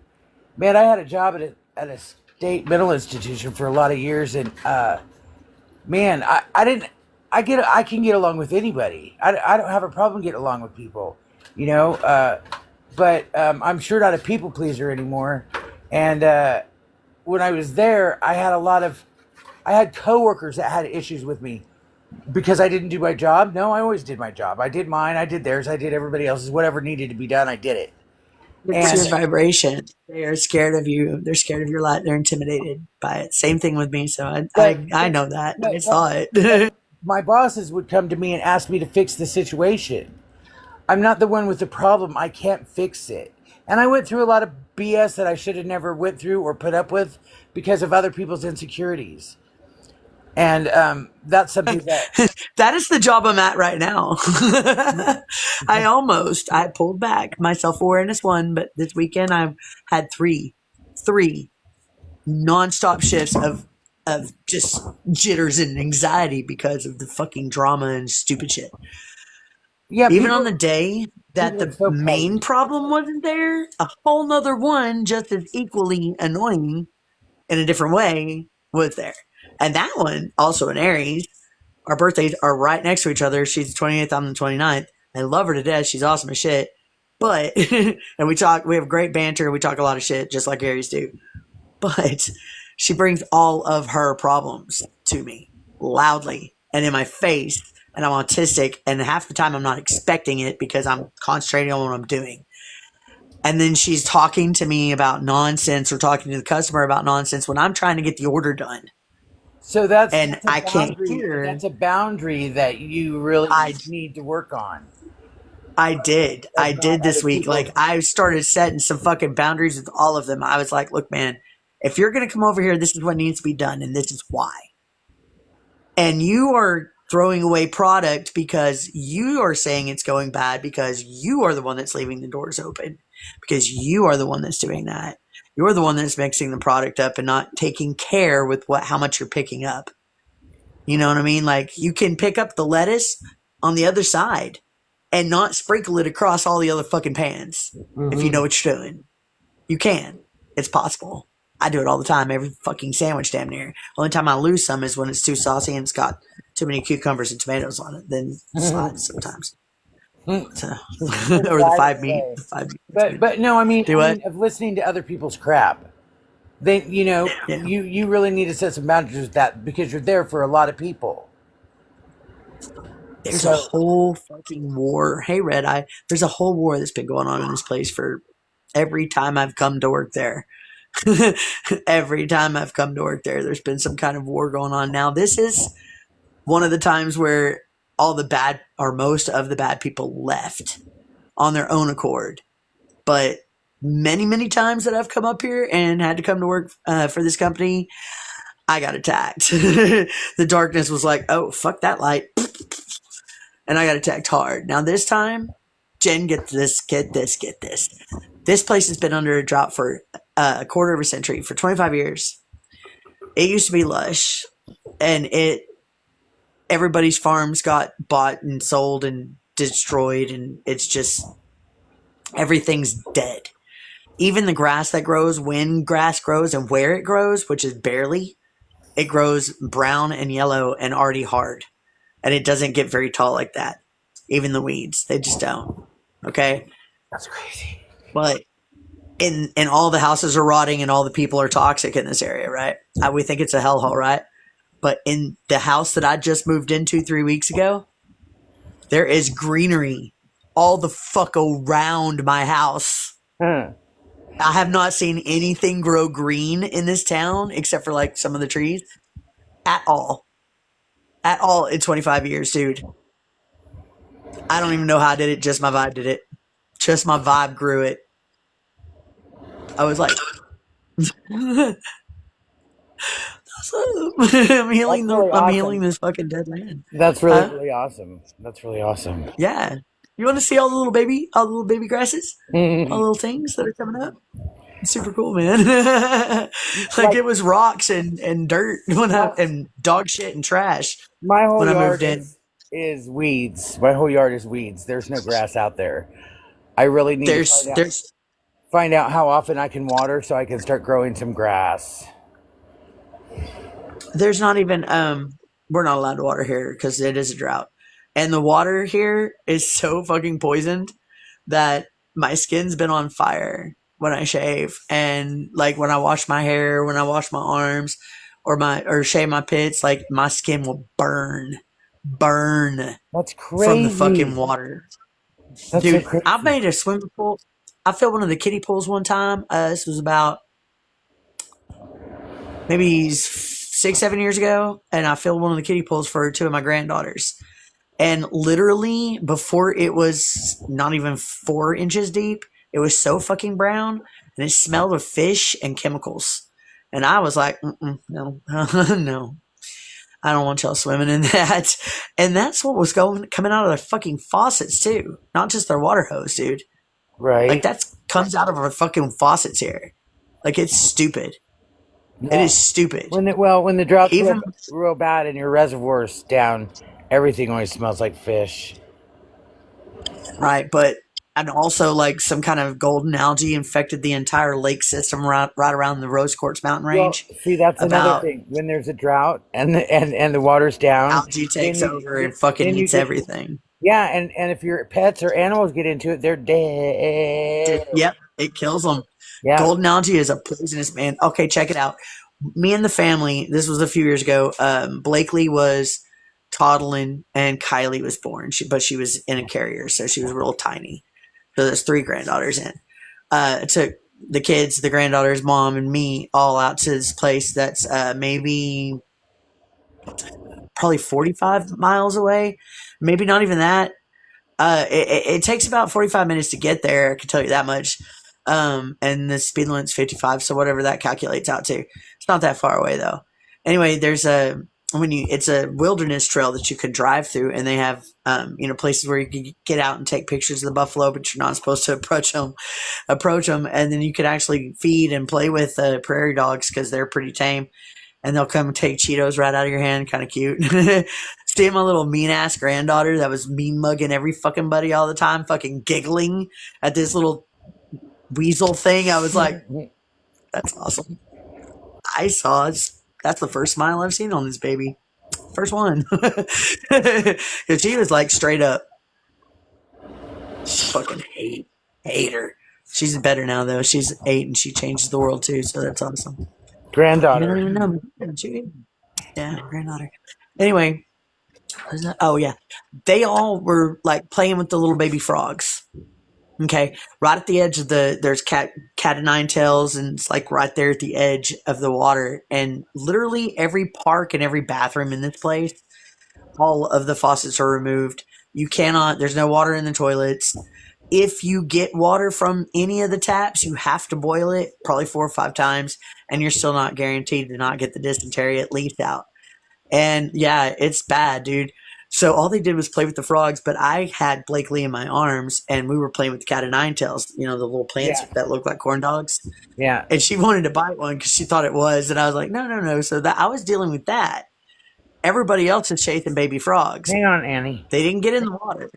man, I had a job at a state mental institution for a lot of years, and man, I didn't. I can get along with anybody. I don't have a problem getting along with people, but I'm sure not a people pleaser anymore. And when I was there, I had coworkers that had issues with me because I didn't do my job. No, I always did my job. I did mine. I did theirs. I did everybody else's. Whatever needed to be done, I did it. It's And your vibration. They are scared of you. They're scared of your light. They're intimidated by it. Same thing with me. So I know that. I saw it. my bosses would come to me and ask me to fix the situation. I'm not the one with the problem. I can't fix it. And I went through a lot of BS that I should have never went through or put up with because of other people's insecurities. And that's something that That is the job I'm at right now. I pulled back. My self-awareness won, but this weekend I've had three nonstop shifts of just jitters and anxiety because of the fucking drama and stupid shit. yeah, Even on the day that people are the so main problem wasn't there, a whole nother one just as equally annoying in a different way was there. And that one, also in Aries, our birthdays are right next to each other. She's the 28th, I'm the 29th. I love her to death. She's awesome as shit. But, and we have great banter. We talk a lot of shit, just like Aries do. But she brings all of her problems to me loudly and in my face. And I'm autistic. And half the time I'm not expecting it because I'm concentrating on what I'm doing. And then she's talking to me about nonsense or talking to the customer about nonsense when I'm trying to get the order done. So that's I can't hear. That's a boundary that you really need to work on. I did this week. Like, I started setting some fucking boundaries with all of them. I was like, look, man, if you're going to come over here, this is what needs to be done. And this is why. And you are throwing away product because you are saying it's going bad because you are the one that's leaving the doors open, because you are the one that's doing that. You're the one that's mixing the product up and not taking care with how much you're picking up. You know what I mean? Like, you can pick up the lettuce on the other side and not sprinkle it across all the other fucking pans. If you know what you're doing. You can. It's possible. I do it all the time. Every fucking sandwich damn near. Only time I lose some is when it's too saucy and it's got too many cucumbers and tomatoes on it. Then slides sometimes. So, or the five meat. But no, I mean, Do what? of listening to other people's crap. They, you really need to set some boundaries with that because you're there for a lot of people. There's a whole fucking war. Hey, Red Eye. There's a whole war that's been going on in this place for every time I've come to work there. Every time I've come to work there, there's been some kind of war going on. Now, this is one of the times where all the bad or most of the bad people left on their own accord. But many, many times that I've come up here and had to come to work for this company, I got attacked. The darkness was like, oh, fuck that light. And I got attacked hard. Now this time, Jen, get this. This place has been under a drought for a quarter of a century, for 25 years. It used to be lush, and everybody's farms got bought and sold and destroyed, and it's just, everything's dead. Even the grass that grows, when grass grows and where it grows, which is barely, it grows brown and yellow and already hard. and it doesn't get very tall like that. Even the weeds, they just don't. Okay, That's crazy. but and all the houses are rotting and all the people are toxic in this area, right? We think it's a hellhole, right? But in the house that I just moved into 3 weeks ago, there is greenery all the fuck around my house. Huh. I have not seen anything grow green in this town except for like some of the trees at all. At all in 25 years, dude. I don't even know how I did it. Just my vibe did it. Just my vibe grew it. I was like, I'm healing That's really I'm awesome. healing this fucking dead land. That's really, Huh? really awesome. That's really awesome. Yeah. You want to see all the little baby grasses? All the little things that are coming up? It's super cool, man. Like it was rocks and dirt and dog shit and trash My whole when I yard moved in. is weeds. My whole yard is weeds. There's no grass out there. I really need to find out how often I can water so I can start growing some grass. There's not even we're not allowed to water here because it is a drought. And the water here is so fucking poisoned that my skin's been on fire when I shave, and like when I wash my hair, when I wash my arms or shave my pits, like my skin will burn That's crazy. from the fucking water. That's Dude, so crazy. I made a swimming pool. I filled one of the kiddie pools one time. This was about maybe 6-7 years ago, and I filled one of the kiddie pools for 2 of my granddaughters. And literally, before it was not even 4 inches deep, it was so fucking brown, and it smelled of fish and chemicals. And I was like, no, no, I don't want y'all swimming in that. And that's what was coming out of their fucking faucets too, not just their water hose, dude. Right. Like that comes out of our fucking faucets here. Like it's stupid. Yeah. It is stupid. When the drought's Even- real bad and your reservoir's down, everything always smells like fish. Right, but and also like some kind of golden algae infected the entire lake system right around the Rose Quartz mountain range. Well, see, that's another thing. When there's a drought and the water's down, Algae takes over and fucking eats everything. Yeah, and if your pets or animals get into it, they're dead. Yep, it kills them. Yeah. Golden algae is a poisonous, man. Okay, check it out. Me and the family, this was a few years ago. Blakely was toddling and Kylie was born. But she was in a carrier, so she was real tiny. So there's 3 granddaughters in. Took the kids, the granddaughters, mom, and me all out to this place that's maybe probably 45 miles away. Maybe not even that. It takes about 45 minutes to get there. I can tell you that much. And the speed limit's 55, so whatever that calculates out to. It's not that far away though. Anyway, there's it's a wilderness trail that you can drive through, and they have places where you can get out and take pictures of the buffalo, but you're not supposed to approach them, and then you can actually feed and play with prairie dogs because they're pretty tame, and they'll come and take Cheetos right out of your hand, kind of cute. See my little mean ass granddaughter that was mean mugging every fucking buddy all the time, fucking giggling at this little weasel thing. I was like, that's awesome. That's the first smile I've seen on this baby. First one. Because she was like straight up. Fucking hate her. She's better now though. She's 8 and she changes the world too, so that's awesome. Granddaughter. You don't even know. Yeah, granddaughter. Anyway. Oh yeah. They all were like playing with the little baby frogs. Okay, right at the edge of there's cat of nine tails, and it's like right there at the edge of the water. And literally every park and every bathroom in this place, all of the faucets are removed. There's no water in the toilets. If you get water from any of the taps, you have to boil it probably 4 or 5 times, and you're still not guaranteed to not get the dysentery at least out. And yeah, it's bad, dude. So all they did was play with the frogs, but I had Blakely in my arms, and we were playing with the cat of nine tails, the little plants that look like corn dogs. Yeah. And she wanted to bite one because she thought it was, and I was like, no. So I was dealing with that. Everybody else is chasing baby frogs. Hang on, Annie. They didn't get in the water.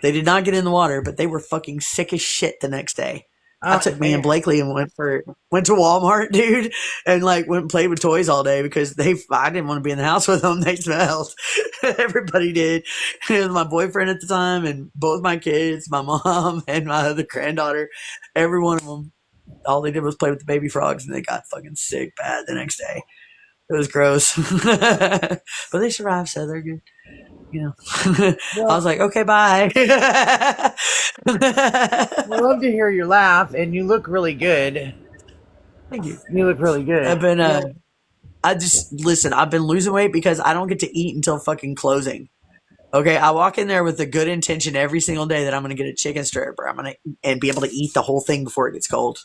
They did not get in the water, but they were fucking sick as shit the next day. I took me and Blakely and went to Walmart, dude, and like went and played with toys all day because I didn't want to be in the house with them. They smelled. Everybody did. It was my boyfriend at the time and both my kids, my mom and my other granddaughter. Every one of them, all they did was play with the baby frogs and they got fucking sick bad the next day. It was gross. But they survived, so they're good. You know, I was like, okay, bye. I love to hear your laugh, and you look really good. Thank you. You look really good. I've been, listen, I've been losing weight because I don't get to eat until fucking closing. Okay, I walk in there with a good intention every single day that I'm going to get a chicken strip or and be able to eat the whole thing before it gets cold,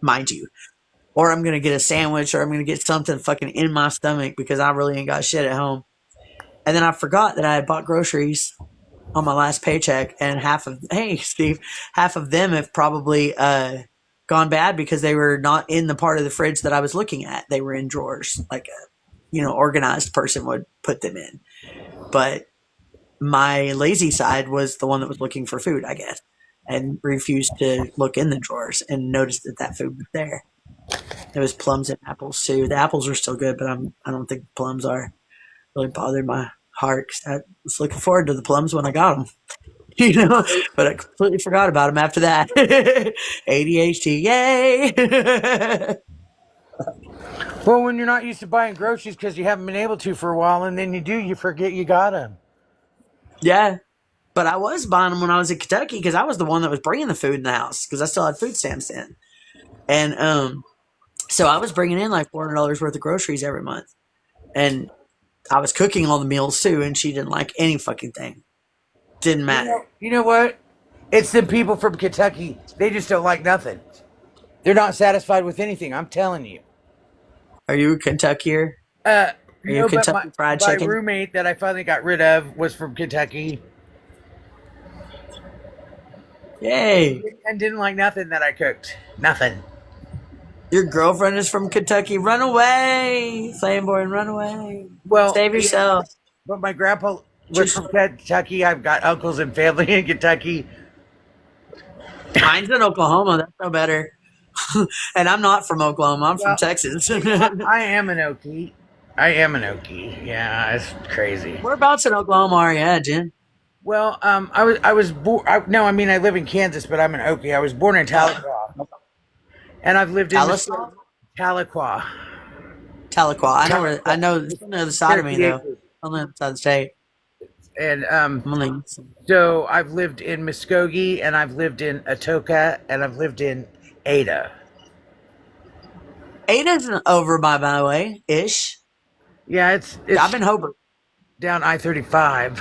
mind you. Or I'm going to get a sandwich or I'm going to get something fucking in my stomach because I really ain't got shit at home. And then I forgot that I had bought groceries on my last paycheck, and half of them have probably gone bad because they were not in the part of the fridge that I was looking at. They were in drawers, like a organized person would put them in. But my lazy side was the one that was looking for food, I guess, and refused to look in the drawers and noticed that food was there. There was plums and apples too. The apples were still good, but I don't think plums are. Really bothered my heart because I was looking forward to the plums when I got them, but I completely forgot about them after that. ADHD, yay! Well, when you're not used to buying groceries because you haven't been able to for a while, and then you forget you got them. Yeah, but I was buying them when I was in Kentucky because I was the one that was bringing the food in the house because I still had food stamps in. And so I was bringing in like $400 worth of groceries every month. And I was cooking all the meals too, and she didn't like any fucking thing. Didn't matter. You know what? It's the people from Kentucky. They just don't like nothing. They're not satisfied with anything. I'm telling you. Are you a Kentuckier? Are you a Kentucky Fried Chicken? My roommate that I finally got rid of was from Kentucky. Yay. And didn't like nothing that I cooked. Nothing. Your girlfriend is from Kentucky. Run away, Flamboyant, run away. Well, save yourself. But my grandpa was from Kentucky. I've got uncles and family in Kentucky. Mine's in Oklahoma. That's no better. And I'm not from Oklahoma. I'm from Texas. I am an Okie. Yeah, it's crazy. Whereabouts in Oklahoma are you at, Jen? Well, I was born. I live in Kansas, but I'm an Okie. I was born in Tahlequah. And I've lived in Tahlequah. I know it's on the other side of me though. On the other side of the state. And so I've lived in Muskogee, and I've lived in Atoka, and I've lived in Ada. Ada's over by way ish. Yeah, it's I've been Hobart. Down I-35.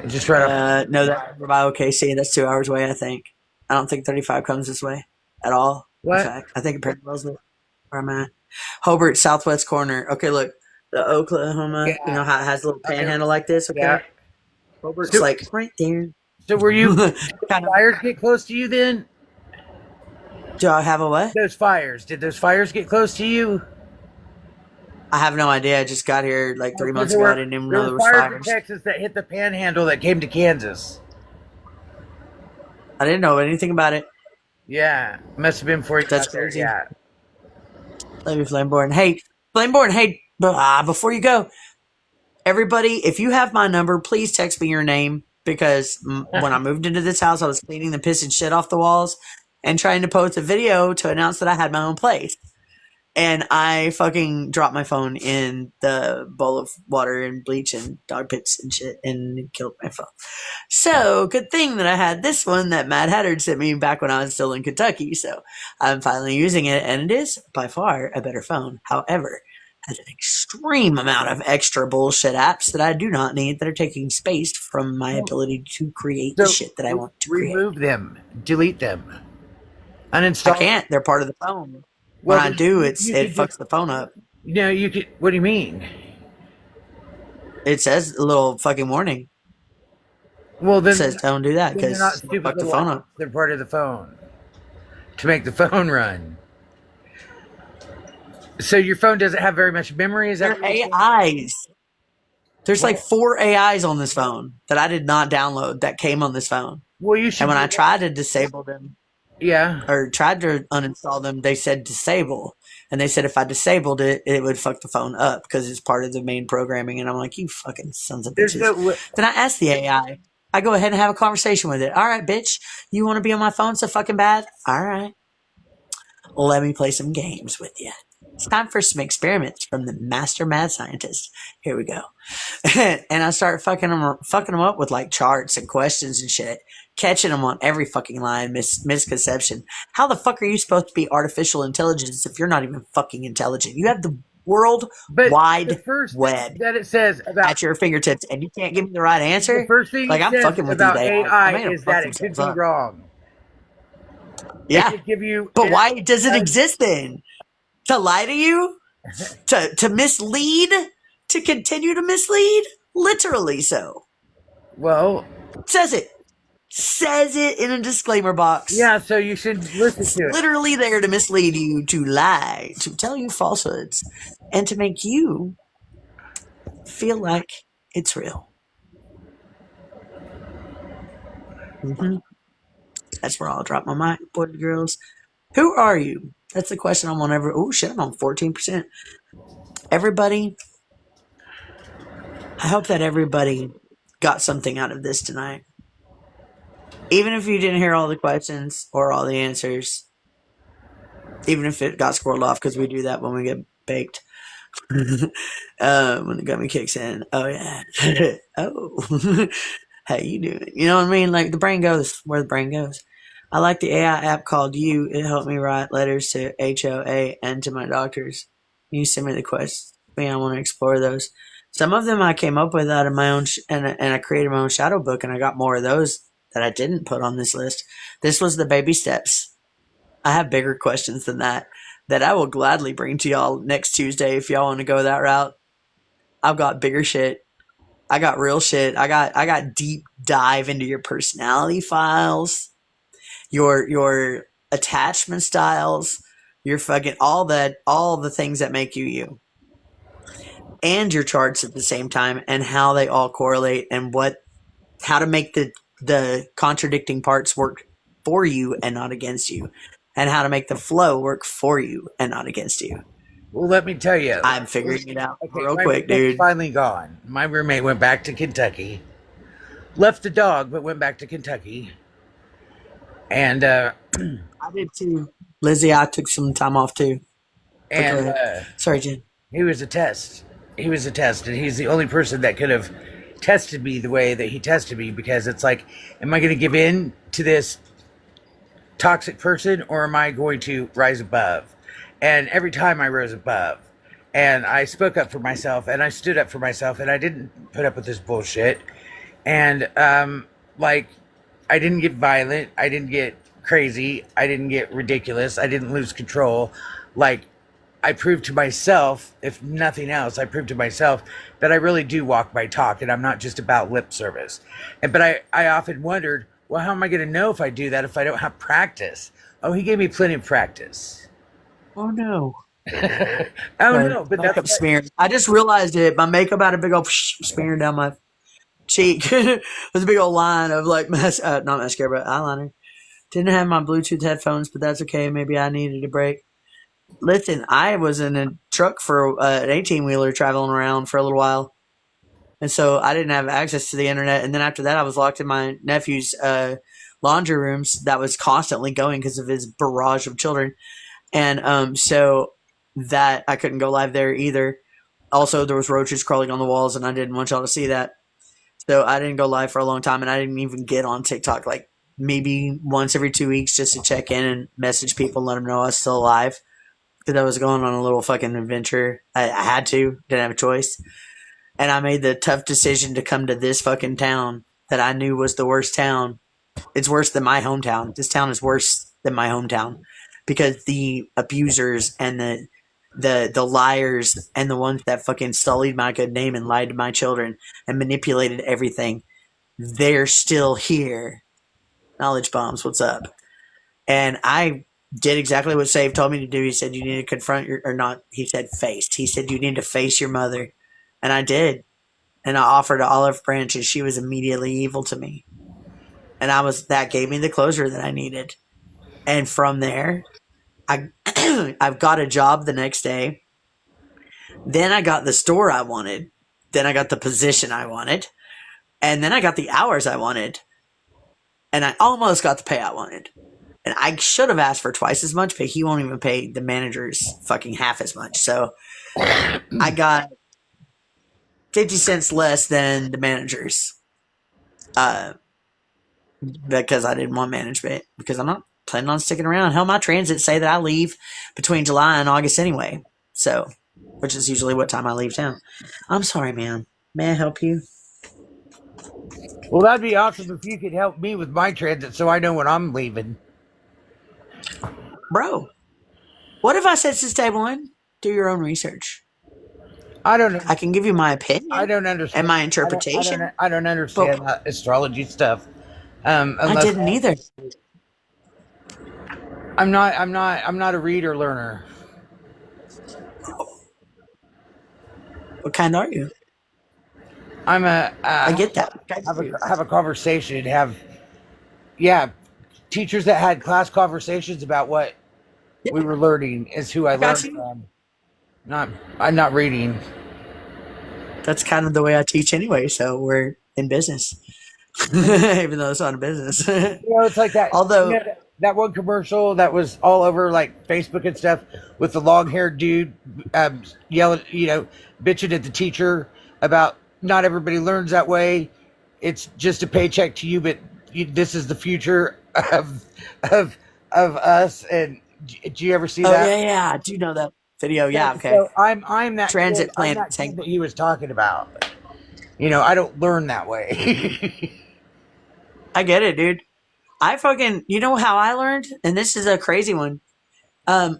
Just right off. No, that's over by OKC. That's 2 hours away, I think. I don't think 35 comes this way at all. What? In fact, I think it parallels where I'm at. Hobart, southwest corner. Okay, look. The Oklahoma, you know how it has a little panhandle like this? Okay. Yeah. Hobart's like right there. So were you, fires get close to you then? Do I have a what? Those fires. Did those fires get close to you? I have no idea. I just got here like 3 months ago. I didn't even know there was fires. In Texas that hit the panhandle that came to Kansas. I didn't know anything about it. Yeah. Must have been before you That's got there. crazy. Yeah. Love you, Flameborn. Hey, before you go, everybody, if you have my number, please text me your name because when I moved into this house, I was cleaning the piss and shit off the walls and trying to post a video to announce that I had my own place. And I fucking dropped my phone in the bowl of water and bleach and dog pits and shit and killed my phone. So, good thing that I had this one that Mad Hatter sent me back when I was still in Kentucky. So, I'm finally using it, and it is by far a better phone. However, it has an extreme amount of extra bullshit apps that I do not need that are taking space from my ability to create the shit that I want to create. Remove them. Delete them. Uninstall. I can't. They're part of the phone. When I do, it fucks the phone up. No, you could. What do you mean? It says a little fucking warning. Well, then it says don't do that because fuck the phone up. They're part of the phone to make the phone run. So your phone doesn't have very much memory. Is that AIs? There's like 4 AIs on this phone that I did not download that came on this phone. Well, you should. And when I tried to disable them, Yeah. or tried to uninstall them, they said disable. And they said if I disabled it, it would fuck the phone up because it's part of the main programming. And I'm like, you fucking sons of There's bitches. no. Then I asked the AI, I go ahead and have a conversation with it. All right, bitch, you want to be on my phone so fucking bad? All right. Let me play some games with you. It's time for some experiments from the master mad scientist. Here we go. And I start fucking them up with like charts and questions and shit, catching them on every fucking line, misconception. How the fuck are you supposed to be artificial intelligence if you're not even fucking intelligent? You have the world But the wide first web thing that it says about at your fingertips, and you can't give me the right the answer. first thing Like, it I'm says fucking with these about AI. AI made them is fuck that it could themselves be up. wrong. Yeah, It could give you. but why does it exist then? To lie to you? To mislead? To continue to mislead? Literally so. Well, Says it. Says it in a disclaimer box. yeah. So you should listen It's to it. literally there to mislead you, to lie, to tell you falsehoods, and to make you feel like it's real. Mm-hmm. That's where I'll drop my mic, boys and girls. Who are you? That's the question I'm on every. Oh shit, I'm on 14%. Everybody, I hope that everybody got something out of this tonight. Even if you didn't hear all the questions or all the answers, even if it got squirreled off, because we do that when we get baked. When the gummy kicks in. Oh, yeah. Oh. How you doing? You know what I mean? Like, the brain goes where the brain goes. I like the AI app called You. It helped me write letters to HOA and to my doctors. You send me the questions. Man, I want to explore those. Some of them I came up with out of my own, and I created my own shadow book, and I got more of those that I didn't put on this list. This was the baby steps. I have bigger questions than that I will gladly bring to y'all next Tuesday if y'all want to go that route. I've got bigger shit. I got real shit. I got deep dive into your personality files, your attachment styles, your fucking all the things that make you you. And your charts at the same time, and how they all correlate, and how to make the contradicting parts work for you and not against you, and how to make the flow work for you and not against you. Well, let me tell you. I'm figuring it out real my quick, roommate's dude. finally gone. My roommate went back to Kentucky. Left the dog, but went back to Kentucky. And I did too. Lizzie, I took some time off too. and Sorry, Jen. he was a test. He was a test, and he's the only person that could have tested me the way that he tested me, because it's like, am I going to give in to this toxic person, or am I going to rise above? And every time I rose above, and I spoke up for myself, and I stood up for myself, and I didn't put up with this bullshit. And like, I didn't get violent, I didn't get crazy, I didn't get ridiculous, I didn't lose control. Like, I proved to myself, if nothing else, I proved to myself that I really do walk my talk, and I'm not just about lip service. But I often wondered, well, how am I going to know if I do that if I don't have practice? Oh, he gave me plenty of practice. Oh no. Oh no, but makeup that's smear. I just realized it. My makeup had a big old smear down my cheek. There's a big old line of like not mascara, but eyeliner. Didn't have my Bluetooth headphones, but that's okay. Maybe I needed a break. Listen, I was in a truck for an 18-wheeler traveling around for a little while. And so I didn't have access to the internet. And then after that, I was locked in my nephew's laundry rooms that was constantly going because of his barrage of children. And so that I couldn't go live there either. Also, there was roaches crawling on the walls, and I didn't want y'all to see that. So I didn't go live for a long time, and I didn't even get on TikTok like maybe once every 2 weeks just to check in and message people and let them know I was still alive. Because I was going on a little fucking adventure. I had to. Didn't have a choice. And I made the tough decision to come to this fucking town that I knew was the worst town. It's worse than my hometown. This town is worse than my hometown. Because the abusers and the liars and the ones that fucking sullied my good name and lied to my children and manipulated everything, they're still here. Knowledge bombs, what's up? And I did exactly what Save told me to do. He said you need to confront he said face. He said you need to face your mother. And I did. And I offered an olive branch, and she was immediately evil to me. And that gave me the closure that I needed. And from there, I I've got a job the next day. Then I got the store I wanted. Then I got the position I wanted. And then I got the hours I wanted. And I almost got the pay I wanted. And I should have asked for twice as much, but he won't even pay the managers fucking half as much. So I got 50 cents less than the managers. Because I didn't want management. Because I'm not planning on sticking around. Hell, my transits say that I leave between July and August anyway. So, which is usually what time I leave town. I'm sorry, man. May I help you? Well, that'd be awesome if you could help me with my transit so I know when I'm leaving. Bro, what if I set this table in? Do your own research. I don't know. I can give you my opinion. I don't understand. And my interpretation. I don't understand that astrology stuff. I didn't either. I'm not a reader learner. What kind are you? I'm a. I get that. Have a conversation. Teachers that had class conversations about what we were learning is who I learned from. I'm not reading. That's kind of the way I teach anyway. So we're in business, even though it's not a business. It's like that. Although that one commercial that was all over like Facebook and stuff with the long-haired dude yelling, bitching at the teacher about not everybody learns that way. It's just a paycheck to you, but this is the future of us. And do you ever see that? Yeah, I do know that video. Yeah, okay. So I'm that transit plan that he was talking about. I don't learn that way. I get it, dude. I fucking, you know how I learned? And this is a crazy one. I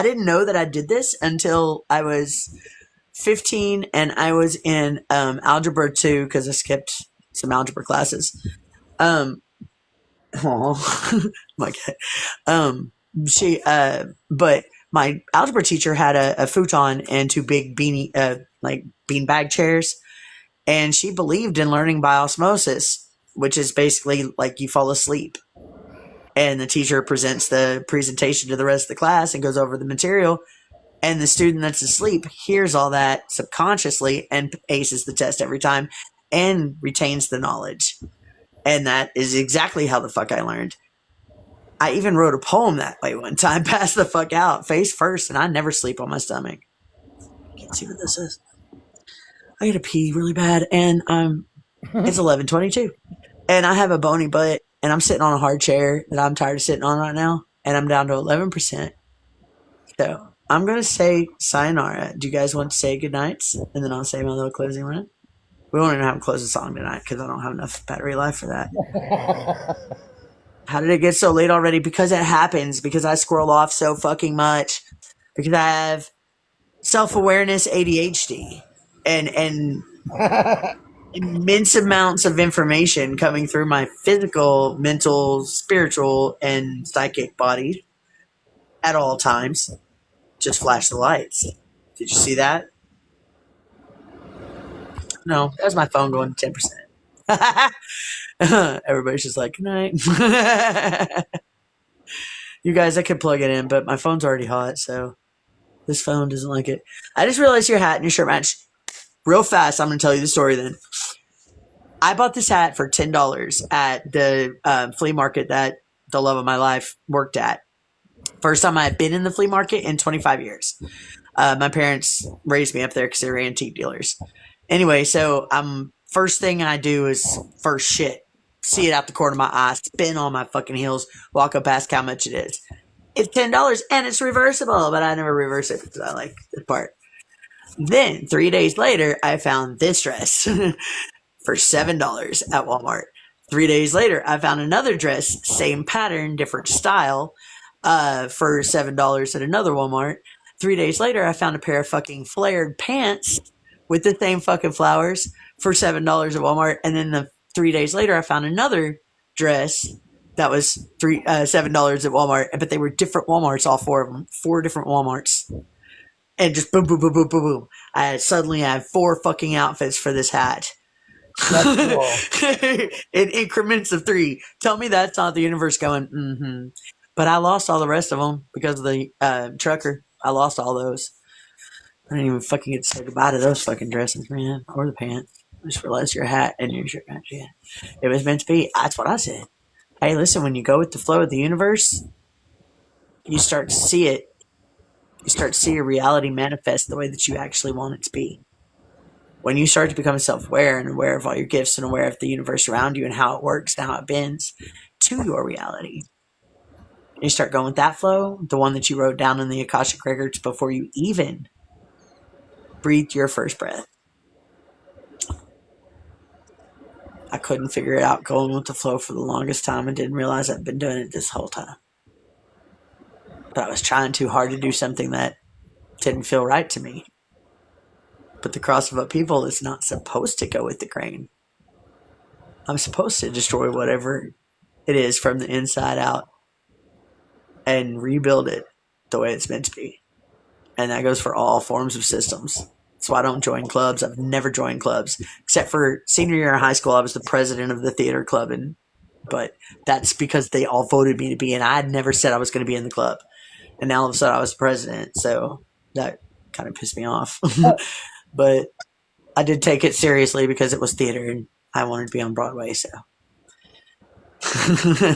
didn't know that I did this until I was 15 and I was in algebra 2 because I skipped some algebra classes. My God. But my algebra teacher had a futon and 2 big beanbag chairs, and she believed in learning by osmosis, which is basically like you fall asleep and the teacher presents the presentation to the rest of the class and goes over the material, and the student that's asleep hears all that subconsciously and aces the test every time and retains the knowledge. And that is exactly how the fuck I learned. I even wrote a poem that way one time, passed the fuck out, face first, and I never sleep on my stomach. Can't see what this is. I gotta pee really bad, and it's 11:22, and I have a bony butt, and I'm sitting on a hard chair that I'm tired of sitting on right now, and I'm down to 11%. So I'm gonna say sayonara. Do you guys want to say good nights, and then I'll say my little closing run? We won't even have a closing song tonight because I don't have enough battery life for that. How did it get so late already? Because it happens. Because I scroll off so fucking much. Because I have self-awareness ADHD and immense amounts of information coming through my physical, mental, spiritual, and psychic body at all times. Just flash the lights. Did you see that? No, that was my phone going to 10%. Everybody's just like, good night. You guys, I could plug it in, but my phone's already hot, so this phone doesn't like it. I just realized your hat and your shirt match. Real fast, I'm going to tell you the story then. I bought this hat for $10 at the flea market that the love of my life worked at. First time I had been in the flea market in 25 years. My parents raised me up there because they were antique dealers. Anyway, so first thing I do is first shit. See it out the corner of my eye, spin on my fucking heels, walk up, ask how much it is. It's $10 and it's reversible, but I never reverse it because I like the part. Then 3 days later, I found this dress for $7 at Walmart. 3 days later, I found another dress, same pattern, different style, for $7 at another Walmart. 3 days later, I found a pair of fucking flared pants with the same fucking flowers for $7 at Walmart. And then 3 days later, I found another dress that was $7 at Walmart, but they were different Walmarts, all 4 of them, 4 different Walmarts. And just boom, boom, boom, boom, boom, boom. I suddenly had 4 fucking outfits for this hat. That's cool. In increments of 3. Tell me that's not the universe going, But I lost all the rest of them because of the trucker. I lost all those. I didn't even fucking get to say goodbye to those fucking dresses, man, or the pants. I just realized your hat and your shirt match. Yeah, it was meant to be. That's what I said. Hey, listen, when you go with the flow of the universe, you start to see it. You start to see your reality manifest the way that you actually want it to be. When you start to become self-aware and aware of all your gifts and aware of the universe around you and how it works and how it bends to your reality, you start going with that flow, the one that you wrote down in the Akashic records before you even breathed your first breath. I couldn't figure it out going with the flow for the longest time and didn't realize I'd been doing it this whole time. But I was trying too hard to do something that didn't feel right to me. But the cross of upheaval is not supposed to go with the grain. I'm supposed to destroy whatever it is from the inside out and rebuild it the way it's meant to be. And that goes for all forms of systems. That's why I don't join clubs. I've never joined clubs. Except for senior year in high school, I was the president of the theater club. But that's because they all voted me to be in. I had never said I was going to be in the club. And now all of a sudden I was the president. So that kind of pissed me off. But I did take it seriously because it was theater and I wanted to be on Broadway. So. All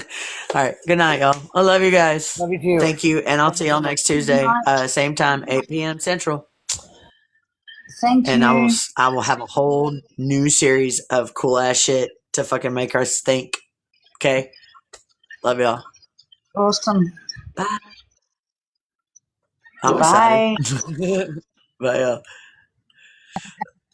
right. Good night, y'all. I love you guys. Love you too. Thank you. And I'll see y'all next Tuesday, same time, 8 p.m. Central. Thank And you. I will have a whole new series of cool ass shit to fucking make us think. Okay? Love y'all. Awesome. Bye. I'm Bye. excited. Bye, y'all.